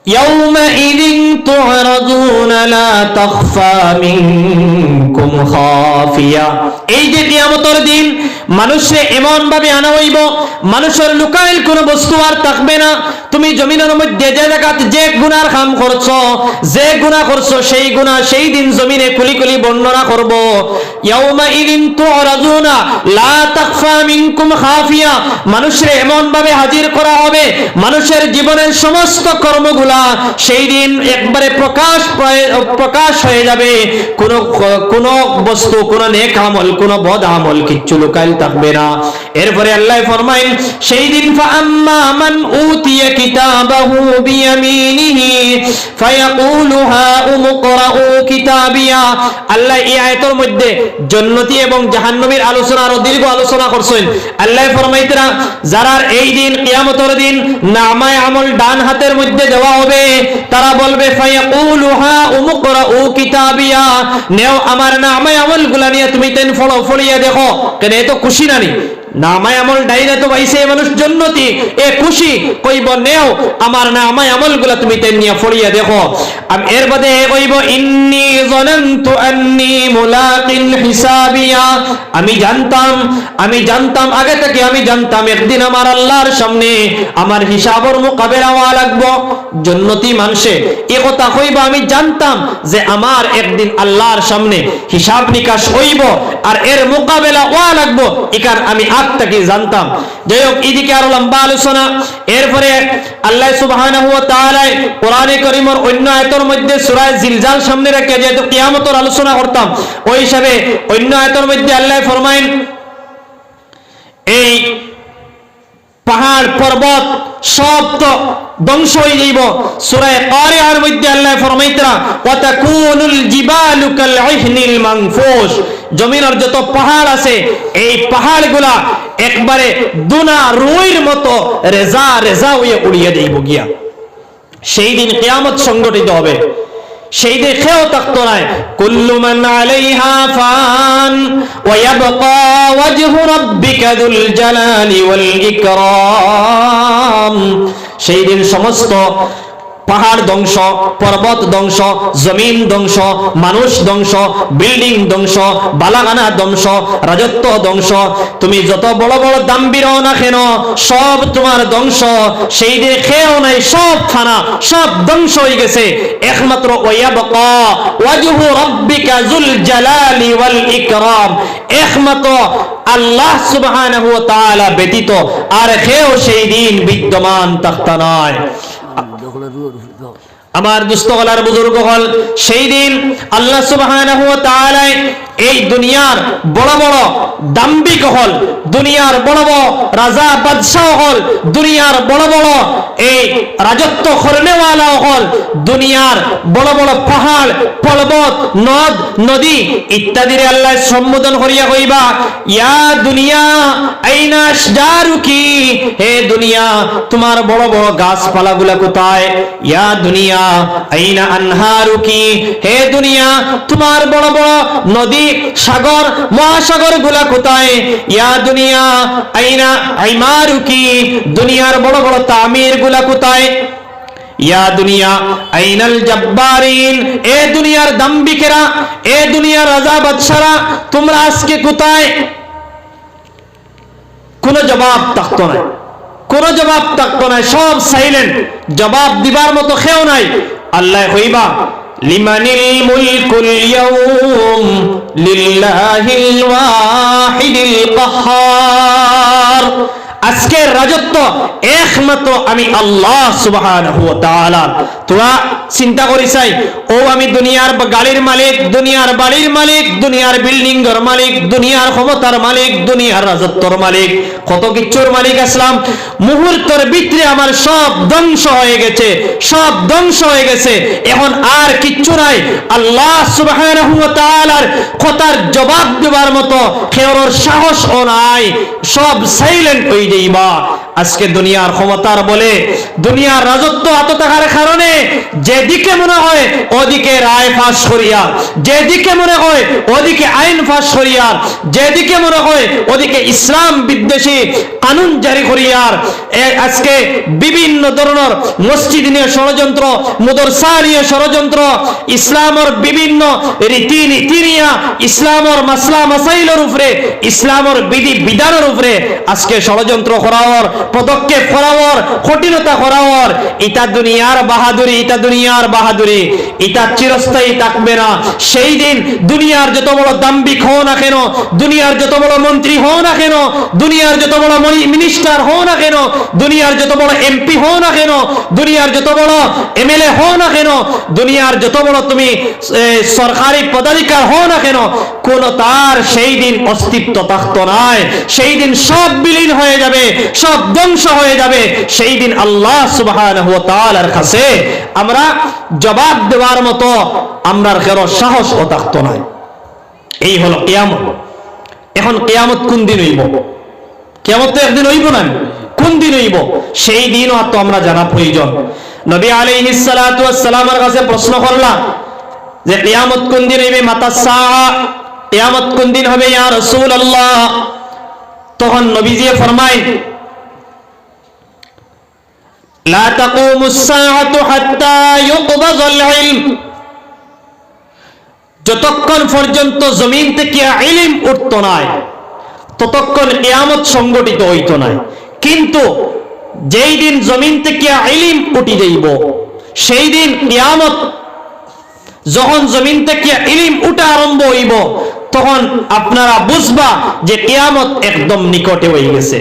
Speaker 1: ইয়াউমাইযিন তু'রাদুনা লা তাখফা মিনকুম খাফিয়া, এই যে কিয়ামতের দিন মানুষে এমন ভাবে আনা হইব, মানুষের লুকাইল কোনো বস্তু আর থাকবে না। তুমি জমিনের মধ্যে যে জায়গাতে যে গুনার কাম করছো, যে গুনাহ করছো, সেই গুনাহ সেই দিন জমিনে খুলি খুলি বর্ণনা করব। ইয়াউমাইযিন তু'রাদুনা লা তাখফা মিনকুম খাফিয়া, মানুষে এমন ভাবে হাজির করা হবে, মানুষের জীবনের সমস্ত কর্মগুলা সেই দিন একবারে প্রকাশ হয়ে যাবে। কোন বস্তু, কোন নেক আমল, কোন বদ আমল কিচ্ছু লুকাইল থাকবে না। এরপরে আল্লাহ ফরমাইন সেই দিন ফাআম্মা মান উতিয়া কিতাবাহু বিয়ামিনিহি ফায়াকুলু হাউম ইকরাউ কিতাবিয়া। আল্লাহ এই আয়াতের মধ্যে জান্নাতি এবং জাহান্নামীর আলোচনা আরো দীর্ঘ আলোচনা করছেন। আল্লাহ ফরমাইতরা যারা এই দিন কিয়ামতের দিন নামায়ে আমল ডান হাতের মধ্যে দেওয়া হবে, তারা বলবে ফায়াকুলু হাউম ইকরাউ কিতাবিয়া, নেও আমার নামায়ে আমলগুলা নিয়ে তুমি তেন ফড়িয়া দেখো। কেন এত খুশি নানি? নামায়ে আমল ডাইরে তো পাইছে মানুষ জান্নাতি, এ খুশি কইব নেও আমার নামায়ে আমলগুলা তুমি তেন নিয়ে ফড়িয়া দেখো। আর এর বাদে কইব ইন্নী যানানতু আন্নী মুলাকিন হিসাবিয়া, আমি জানতাম আগে থেকে আমি জানতাম একদিন আমার আল্লাহর সামনে আমার হিসাবের মোকাবেলা হওয়া লাগবে। জান্নাতি মানুষে এই কথা কইব আমি জানতাম যে আমার একদিন আল্লাহর সামনে হিসাব নিকাশ হইব আর এর মোকাবেলা হওয়া লাগবে, একার আমি আগ থেকে জানতাম। যাই হোক, এদিকে আরো লম্বা আলোচনা। এরপরে আল্লাহ সুবহানাহু ওয়া তাআলা কোরআনে কারীমের অন্য আয়াতের মধ্যে সূরা জিলজাল সামনে রেখে যেহেতু কিয়ামতের আলোচনা করতাম, ওই হিসাবে অন্য আয়াতের মধ্যে আল্লাহ ফরমায়েন এই পাহাড় পর্বত সব তো ধ্বংস হয়ে যাইব। সূরা কারিয়ার মধ্যে আল্লাহ ফরমাইতরা ওয়া তাকুনুল জিবালু কাল ইহনিল মানফুস, জমিনের যত পাহাড় আছে এই পাহাড়গুলা একবারে দুনা রুইর মতো রেজা রেজা হয়ে উড়িয়ে যাইব গিয়া। সেই দিন কিয়ামত সংগঠিত হবে, সেই দেখেও থাকতো না। কুল্লু মান আলাইহা ফান ওয়া ইয়াবকা ওয়াজহু রাব্বিকা যুল জালালি ওয়াল ইকরাম, সেই দিন সমস্ত পাহাড় ধ্বংস, পর্বত ধ্বংস, জমিন ধ্বংস, মানুষ ধ্বংস, বিল্ডিং ধ্বংস, বালাখানা ধ্বংস, রাজত্ব ধ্বংস, তুমি যত বড় বড় দাম্ভির হও না কেন সব তোমার ধ্বংস। সেই দেখেও নাই, সব ফানা, সব ধ্বংস হয়ে গেছে। একমাত্র ওয়ায়াবকা ওয়াজহু রাব্বিকা যুল জালালি ওয়াল ইকরাম, একমাত্র আল্লাহ সুবহানাহু ওয়া তাআলা ব্যতীত আর কেউ সেই দিন বিদ্যমান থাকতে নয়। আমার দুস্থ হলার বুজুর্গ হল, সেই দিন আল্লাহ সুবহানাহু ওয়া তাআলা এই দুনিয়ার বড় বড় দাম্ভিক হল, দুনিয়ার বড় বড় রাজা বাদশাহ হল, দুনিয়ার বড় বড় এই রাজত্ব করনেওয়ালা হল, দুনিয়ার বড় বড় পাহাড় পর্বত নদ নদী ইত্যাদির আল্লাহ সম্বোধন করিয়া কইবা, ইয়া দুনিয়া আইনা আশজারুকি, হে দুনিয়া তোমার বড় বড় গাছপালাগুলা কোথায়? ইয়া দুনিয়া আইনা আনহারুকি, হে দুনিয়া তোমার বড় বড় নদী সাগর মহাসাগর গুলা কোথায়? ইয়া দুনিয়া আইনা আইমারুকি, দুনিয়ার বড় বড় তামির গুলা কোথায়? ইয়া দুনিয়া আইনাল জব্বারিন, এ দুনিয়ার দাম্ভিকেরা, এ দুনিয়ার রাজা বাদশারা তোমরা আজকে কোথায়? কোনো জবাব থাকতো না, কোনো জবাব থাকতো না, সব সাইলেন্ট, জবাব দিবার মতো কেউ নাই। আল্লাহ কইবা, লিমানিল মুলকুল ইয়াউম লিল্লাহিল ওয়াহিদিল কাহ্হার, আজকের রাজত্ব একমাত্র আমি আল্লাহ সুবহানাহু ওয়া তাআলা। তোরা চিন্তা করিসাই, ও আমি দুনিয়ার গাড়ির মালিক, দুনিয়ার বাড়ির মালিক, দুনিয়ার বিল্ডিং এর মালিক, দুনিয়ার ক্ষমতার মালিক, দুনিয়ার রাজত্বর মালিক, কত কিছুর মালিক আসলাম, মুহূর্তের ভিতরে আমার সব ধ্বংস হয়ে গেছে, সব ধ্বংস হয়ে গেছে, এখন আর কিচ্ছু নাই। আল্লাহ সুবহানাহু ওয়া তাআলার কথার জবাব দেবার মতো কেউর সাহসও নাই, সব সাইলেন্ট হয়ে যাইবা। আজকে দুনিয়ার ক্ষমতার বলে, দুনিয়ার রাজত্ব এত থাকার কারণে যেদিকে মনে হয় ওদিকে রায় ফাঁস করিয়া, যেদিকে মনে হয় ওদিকে আইন ফাঁস করিয়া, যেদিকে মনে হয় ওদিকে ইসলাম বিদ্বেষী কানুন জারি করিয়ার, আজকে বিভিন্ন ধরনের মসজিদ নিয়ে ষড়যন্ত্র, মাদ্রাসা নিয়ে ষড়যন্ত্র, ইসলামের বিভিন্ন রীতি নীতি নিয়ে, ইসলামের মাসলা মাসাইলের উপরে, ইসলামের বিধি বিধানের উপরে আজকে ষড়যন্ত্র করাওয়ার, পদক্ষেপ করাওয়ার, কঠিনতা করাওয়ার, এটা দুনিয়ার বাহাদুরি, এটা দুনিয়ার বাহাদুরি, এটা চিরস্থায়ী থাকবে না। সেই দিন দুনিয়ার যত বড় দাম্ভিক হও না কেন, দুনিয়ার যত বড় মন্ত্রী হও না কেন, দুনিয়ার যত বড় মিনিস্টার হও না কেন, দুনিয়ার যত বড় এমপি হও না কেন, দুনিয়ার যত বড় এমএলএ হও না কেন, দুনিয়ার যত বড় তুমি সরকারি পদাধিকার হও না কেন, কোন তার সেই দিন অস্তিত্ব থাকতো নাই। সেই দিন সব বিলীন হয়ে যাবে, সব ধ্বংস হয়ে যাবে। সেই দিন আল্লাহ সুবহানাহু ওয়া তাআলার কাছে আমরা জবাব দেওয়ার মতো আমরার কারো সাহসও থাকতো না। এই হলো কিয়ামত। এখন কিয়ামত কোন দিন হইব? কিয়ামত তো একদিন হইব না, কোন দিন হইব সেই দিনও তো আমরা জানা প্রয়োজন। নবী আলাইহিস সালাতু ওয়াস সালামের কাছে প্রশ্ন করলাম যে কিয়ামত কোন দিন হইবে, মাতা সাআ, কিয়ামত কোন দিন হবে ইয়া রাসূলুল্লাহ? তখন নবীজি ফরমায়, লা তাকুমুস সাআতু হাত্তা ইউকবাযাল ইলম, যতক্ষণ পর্যন্ত জমিন থেকে ইলম উঠতো না ততক্ষণ কিয়ামত সংগঠিত হইতো না। কিন্তু যেই দিন জমিন থেকে ইলম উঠি যাইব, সেই দিন কিয়ামত, যখন জমিন থেকে ইলম উঠা আরম্ভ হইব, তখন আপনারা বুঝবা যে কিয়ামত একদম নিকটে হয়ে গেছে।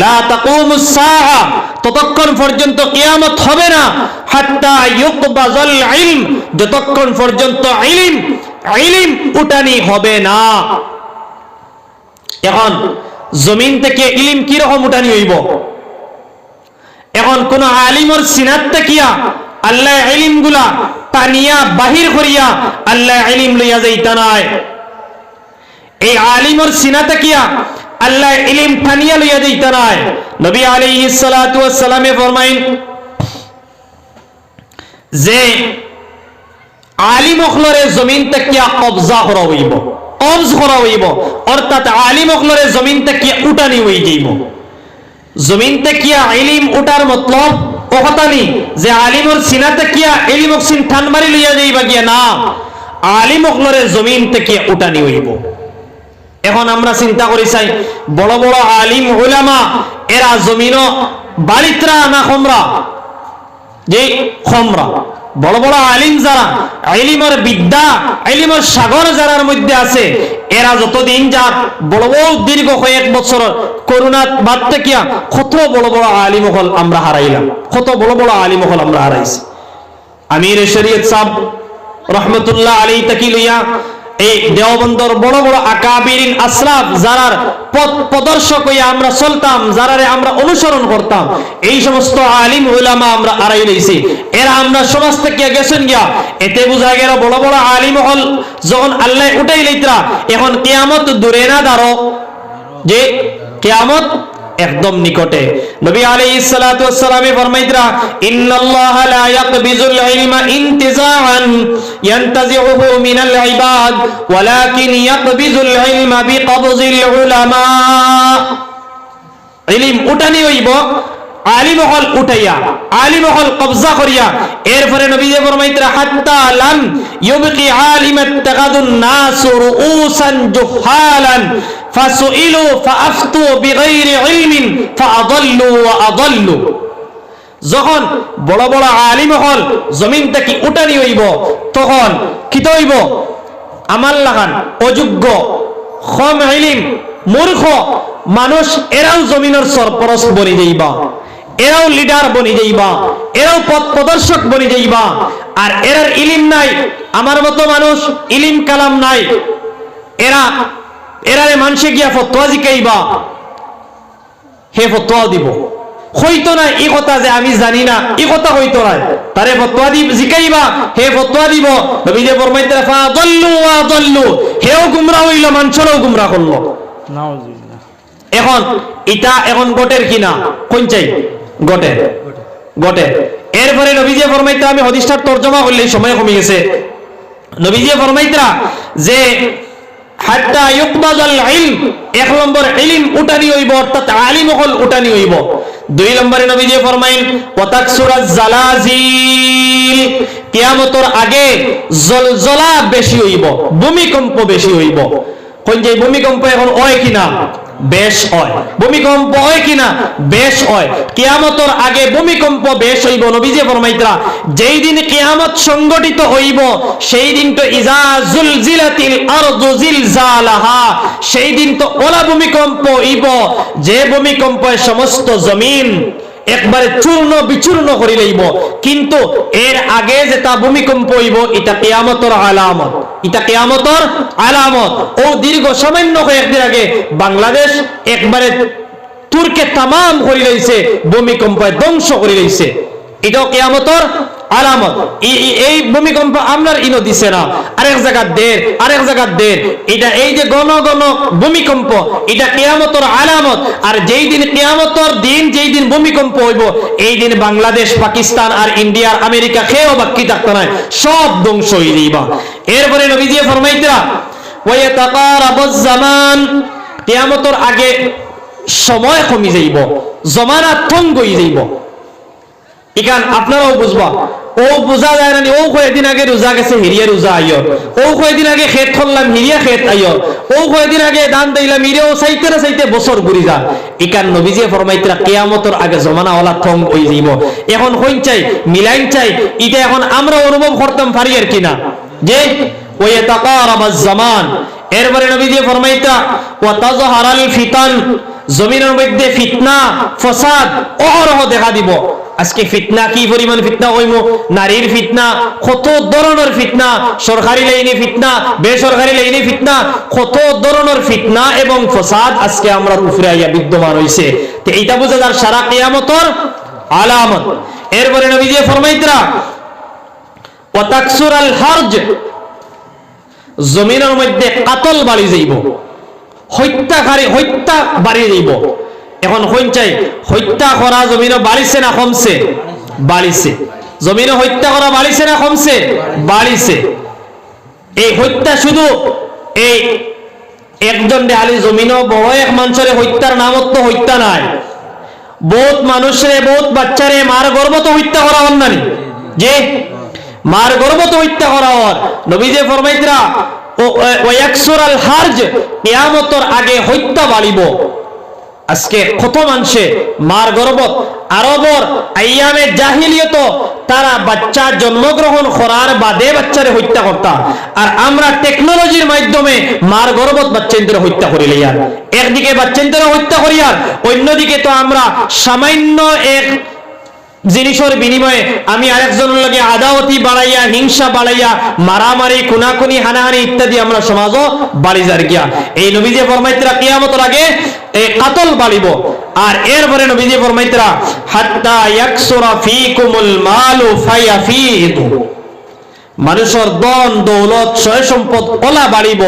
Speaker 1: লা তাকুমুস সাআ, ততক্ষণ পর্যন্ত কিয়ামত হবে না, হাত্তা ইউকবাযাল ইলম, যতক্ষণ পর্যন্ত ইলম উঠানি হবে না। এখন জমিন থেকে ইলম কি রকম উঠানি হইব? এখন কোন আলিমর সিনাত তাকিয়া আল্লাহ ইলম গুলা টানিয়া বাহির করিয়া আল্লাহ ইলম লইয়া যাইতা নাই। এই আলিমর সিনা তাকিয়া আল্লাহ ইলম টানিয়া লইয়া যাইতা নাই। নবী আলাইহিস সালাতু ওয়াস সালামে ফরমাইন যে আলিম অখলরে জমিন তাকিয়া কবজা করা হইব, কবজ করা হইব, অর্থাৎ আলিম অখলরে জমিন তাকিয়া উঠানি হই যাইব। জমিন তাকিয়া ইলম উঠার মতলব ওহতানি যে আলিমর সিনা তাকিয়া ইলম অক্সিন ঠান মারি লইয়া যাইবা গিয়া না, আলিম অখলরে জমিন তাকিয়া উঠানি হইব। এখন আমরা চিন্তা করি চাই, বড় বড় আলিম উলামা এরা জমিনও বাড়িত্রা না খমরা? যে খমরা বড় বড় আলিম যারা, ইলমের বিদ্যা, ইলমের সাগর যারার মধ্যে আছে, এরা যতদিন যাক বড় বড় দীর্ঘ কয়েক বছর করোনা বাদ থেকে কত বড় বড় আলিম হল আমরা হারাইলাম, কত বড় বড় আলিম হল আমরা হারাইছি। আমির শরীয়ত সাহেব রহমতুল্লাহ আলাইহি তাকি লইয়া এই দেওবন্দর বড় বড় আকাবিরিন আসলাফ যারার পথ প্রদর্শক হইয়া আমরা চলতাম, যারারে আমরা অনুসরণ করতাম, এই সমস্ত আলিম উলামা আমরা আড়াই লইছি। এরা আমরা সমাজ থেকে গেছেন গিয়া, এতে বোঝা গেল বড় বড় আলিম হল যখন আল্লাহ উঠাই লইতরা, এখন কিয়ামত দূরে না দাঁড়ো, যে কিয়ামত একদম নিকটে। নবী আলাইহিস সালাতু ওয়াস সালামে ফরমাইতরা, ইন্নাল্লাহা লা ইয়াকবিজুল ইলমা ইনতিজাআন ইয়ানতাজিউহু মিনাল ইবাদ ওয়ালাকিন ইয়াকবিজুল ইলমা বিকবজিল উলামা। ইলম উঠানি হইব, আলিম হল উঠাইয়া, আলিম হল কবজা করিয়া। এরপরে নবী যে ফরমাইতরা, হাত্তা লাম ইউবকি আলিমাত তাগাদুন নাস রুউসান জুহালান ফাসুইলু ফাআফতু বিগাইরি ইলমিন ফাআদাল্লু ওয়া আদাল্লু। যখন বড় বড় আলিম হল জমিন থেকে উঠানি হইব, তখন কি হইব? আমার লাগান অযোগ্য, কম ইলম, মূর্খ মানুষ এরাও জমিনের সরপরশ বনি যাইবা, এরাও লিডার বনি যাইবা, এরাও পথ প্রদর্শক বনি যাইবা। আর এরার ইলিম নাই, আমার মতো মানুষ ইলিম কালাম নাই, এরারে মানুষে গিয়া ফতোয়া জিকাইবা, হে ফতোয়া দিব। হইতো না এই কথা যে আমি জানি না, এই কথা হইতো না, তারে ফতোয়া দিব জিকাইবা, হে ফতোয়া দিব। নবী যে ফরমাইতেন, ফাদাল্লু ওয়া আদাল্লু, হেও গুমরাহ হইল, মানুষেরও গুমরাহ করলো। নাউজুবিল্লাহ। এখন গোটের কিনা কোন চাই? গোটে। এরপরে নবীজি ফরমাইতে, আমি হাদিসটার তরজমা করলে সময় কমে গেছে। নবীজি ফরমাইতরা যে হাত্তা ইউকবাজাল ইলম, এক নম্বর ইলম উঠানি হইব, অর্থাৎ আলিম হল উঠানি হইব। দুই নম্বরে নবীজি ফরমাইন, ওয়াতাকসুরাজ জালাজিল, কিয়ামতের আগে জলজলা বেশি হইব, ভূমিকম্প বেশি হইব। কোন যে ভূমিকম্প এখন হয় কিনা? বেশ হয়। ভূমিকম্প হয় কিনা? বেশ হয়। কিয়ামতের আগে ভূমিকম্প বেশ হইব। নবীজি ফরমাইতরা, যেই দিন কিয়ামত সংগঠিত হইব, সেই দিন তো ইজা জুলজিলাতিল আরদু জিলজালাহা, সেই দিন তো ওলা ভূমিকম্প হইব, যে ভূমিকম্পে সমস্ত জমিন একবারে চূর্ণ বিচূর্ণ করে লইব। কিন্তু এর আগে যেটা ভূমিকম্প হইব, এটা কিয়ামতের আলামত, এটা কিয়ামতের আলামত। ও দীর্ঘ সামান্য কয়েকদিন আগে বাংলাদেশ একবারে তুর্কে তামাম করে লইছে, ভূমিকম্পে ধ্বংস করে লইছে, এটাও কিয়ামতের আলামত। এই ভূমিকম্প আমরার ইনো দিছে না, আরেক জায়গা দের, এটা এই যে গণ ভূমিকম্প, এটা কিয়ামতের আলামত। আর যেই দিন কিয়ামতের দিন, যেই দিন ভূমিকম্প হইব, এই দিন বাংলাদেশ, পাকিস্তান আর ইন্ডিয়া আর আমেরিকা খেয়েও বাকি থাকতো না, সব ধ্বংস হয়ে যাইবা। এরপরে নবীজি ফরমাইতরা, ওয়া ইয়াতাকারাবুজ জামান, কিয়ামতের আগে সময় কমে যাইব, জমানা থঙ্গ হয়ে যাইব। ইকান আপনারাও বুঝবা, ও বোঝা যায় না, ও কয়েকদিন আগে রোজা গেছে, হিরিয়া রোজা আইয়, ও কয়েকদিন আগে খেত করলাম, হিরিয়া খেত আইয়, ও কয়েকদিন আগে দান দিলাম, হিরিয়াও চাইতে না চাইতে বছর ঘুরি যা। ইকান নবীজি ফরমাইতরা, কিয়ামতের আগে জমানা ওলা থং হয়ে যাইব। এখন হইন চাই, মিলাইন চাই, এটা এখন আমরা অনুভব করতাম পারি আর কিনা, যে ওয়া ইয়াতাকারাবাজ জামান। এরপরে নবীজি ফরমাইতা, ওয়া তাযহারাল ফিতান, জমিনের মধ্যে ফিতনা ফসাদ অহরহ দেখা দিব। আজকে ফিতনা, কি পরিমাণ ফিতনা হইম, নারীর ফিতনা, কত ধরনের ফিতনা, সরকারি লাইনে ফিতনা, বেসরকারি লাইনে ফিতনা, কত ধরনের ফিতনা এবং ফসাদ আজকে আমরা উপরে আইয়া বিদ্যমান হইছে। তো এইটা বুঝা যার সারা কিয়ামতের আলামত। এরপরে নবীজি ফরমাইতরা, ওয়া তাকসুরাল হারজ, জমিনের মধ্যে কাতল বাড়ি যাইব, হত্যা বাড়ি যাইব। এখন হইন চাই, হত্যা করা জমিনে বাড়িছে না কমছে? বাড়িছে। জমিনে হত্যা করা বাড়িছে না কমছে? বাড়িছে। এই হত্যা শুধু এই একজন দেহালি জমিনও বড় এক মানুষের হত্যার নামত তো হত্যা নাই, বহুত মানুষের, বহুত বাচ্চারে মার গর্ভ তো হত্যা করা হন না, যে মার গর্ভ তো হত্যা করা হন। নবীজি ফরমাইতরা, ওয়া ইয়াকসুরাল হারজ, কিয়ামতের আগে হত্যা বাড়িব। আজকে কত মানুষে মার গর্ভত, আরবর আইয়ামে জাহিলিয়ত তারা বাচ্চা জন্মগ্রহণ করার বাদে বাচ্চারে হত্যা করতা, আর আমরা টেকনোলজির মাধ্যমে মার গর্ভত বাচ্চাদের হত্যা করি লইয়ার। একদিকে বাচ্চাদের হত্যা করি, আর অন্যদিকে তো আমরা সামান্য এক জিনিসের বিনিময়ে আমি আরেকজনের লগে আদাওয়াতি বাড়াইয়া, হিংসা বাড়াইয়া, মারামারি, খুনাখুনি, হানাহানি ইত্যাদি আমরা সমাজও বাড়ি যার গিয়া। এই নবীজি ফরমাইতরা কিয়ামতের আগে এই কাতল বাড়িব। আর এরপরে নবীজি ফরমাইতরা হাত্তা ইয়াকসুরা ফীকুমুল মালু ফায়াফিদু, মানুষের ধন দৌলত সয় সম্পদ ওলা বাড়িব,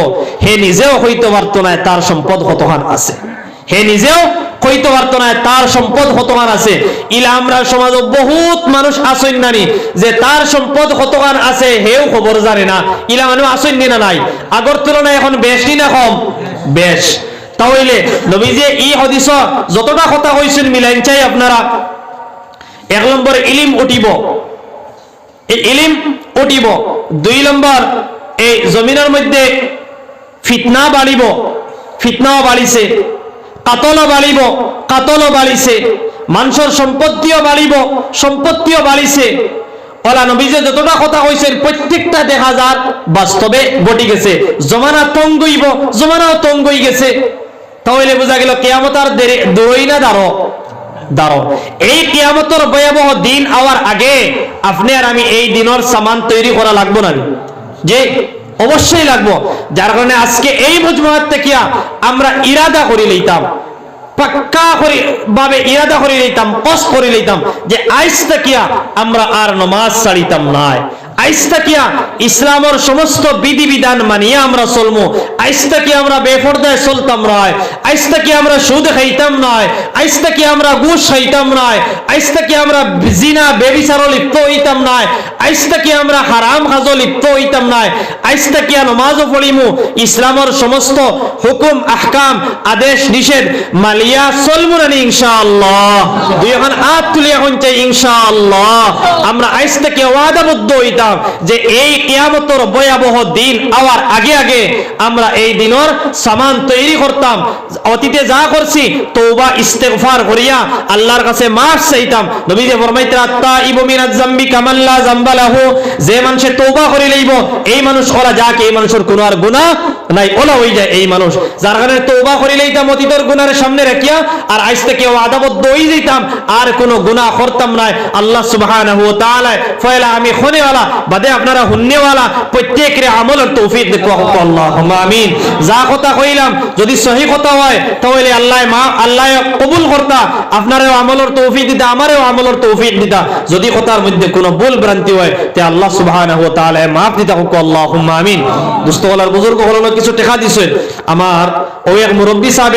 Speaker 1: হে নিজেও হইতে পারত না তার সম্পদ কতখান আছে, হে নিজেও কইতে পারতো না তার সম্পদ কতখান আছে। ইলা আমরা সমাজ বহুত মানুষ আসেন নানি যে তার সম্পদ কতখান আছে হেও খবর জানে না। ইলা মানুষ আসেন না নাই, আগর তুলনায় এখন বেশি না কম? বেশ। তাহলে নবীজি এই হাদিস যতটা কথা কইছেন মিলাইন চাই আপনারা। এক নম্বর ইলিম উঠিব, ইলিম উঠিব। দুই নম্বর এই জমিনের মধ্যে ফিতনা বাড়িব, ফিতনাও বাড়িছে। কাতলও বাড়িব, কাতলও বাড়িছে। মানুষের সম্পত্তিও বাড়িব, সম্পত্তিও বাড়িছে। ওলা নবীজি যতটা কথা কইছেন প্রত্যেকটা দেখা যার বাস্তবে ঘটি গেছে। জমানা তঙ্গ হইব, জমানাও তঙ্গ হয়ে গেছে। তাহলে বোঝা গেল কিয়ামত আর দূরই না দাঁড়ো দাঁড়ো। এই কিয়ামতের ভয়াবহ দিন আওয়ার আগে আপনি আর আমি এই দিনের সামান তৈরি করা লাগবো না? যে অবশ্যই লাগবো। যার কারণে আজকে এই মজমুআত থেকে আমরা ইরাদা করে লইতাম, পাক্কা করে ভাবে ইরাদা করে লইতাম, কস করে লইতাম যে আইজ তাকিয়া আমরা আর নামাজ ছাড়িতাম না, আইজ তাকিয়া ইসলামের সমস্ত বিধি বিধান মানিয়ে আমরা চলমু, আইজ তাকিয়া আমরা বেপরদায় চলতাম নয়, আইজ তাকিয়া আমরা সুদ খাইতাম নয়, আইজ তাকিয়া আমরা ঘুষ খাইতাম নয়, আইজ তাকিয়া আমরা জিনা বেবিচার লিপ্ত হইতাম নয়, আইজ তাকিয়া আমরা হারাম কাজ লিপ্ত হইতাম নয়, আইজ তাকিয়া নামাজও পড়িমু, ইসলামের সমস্ত হুকুম আহকাম আদেশ নিষেধ মালিয়া চলমু না ইনশাআল্লাহ। দুই এখন হাত তুলে এখন চাই ইনশাআল্লাহ আমরা আইজ থেকে ওয়াদাবদ্ধ হইতাম যে এই কিয়ামতের ভয়াবহ দিন আওয়ার আগে আগে আমরা এই দিনের সামান তৈরি করতাম। অতীতে যা করছি তওবা ইস্তেগফার করিয়া আল্লাহর কাছে মাফ চাইতাম। নবীজি ফরমাইতেন আত-তাইবু মিনাজ যামবি কামান লা যামবা লাহু, যে মানুষে তওবা করে লইব এই মানুষ ওরা যাকে এই মানুষের কোনো আর গুনাহ নাই, ওলা হই যায় এই মানুষ। যার কারণে তওবা করে লইতাম অতীতের গুনাহের সামনে রাখিয়া, আর আজ থেকে ওয়াদাবদ্ধ হই যাইতাম আর কোনো গুনাহ করতাম না। আল্লাহ সুবহানাহু ওয়া তাআলা ফয়লা আমি খনেওয়ালা বাদে আপনারা হুন্নেওয়ালা প্রত্যেকের আমলের তৌফিক দেখো আল্লাহুম্মা আমিন। যা কথা কইলাম যদি সহি কথা হয় তাহলে আল্লাহ কবুল করতা, আপনারও আমলের তৌফিক দিতা, আমারও আমলের তৌফিক দিতা। যদি কথার মধ্যে কোনো ভুল ভ্রান্তি হয় তে আল্লাহ সুবহানাহু ওয়া তাআলা মাফ দিতা আল্লাহুম্মা আমিন। দোস্তওয়ালার বুজুর্গ হলো কিছু টাকা দিছেন, আমার ওই এক মুরব্বি সাহেব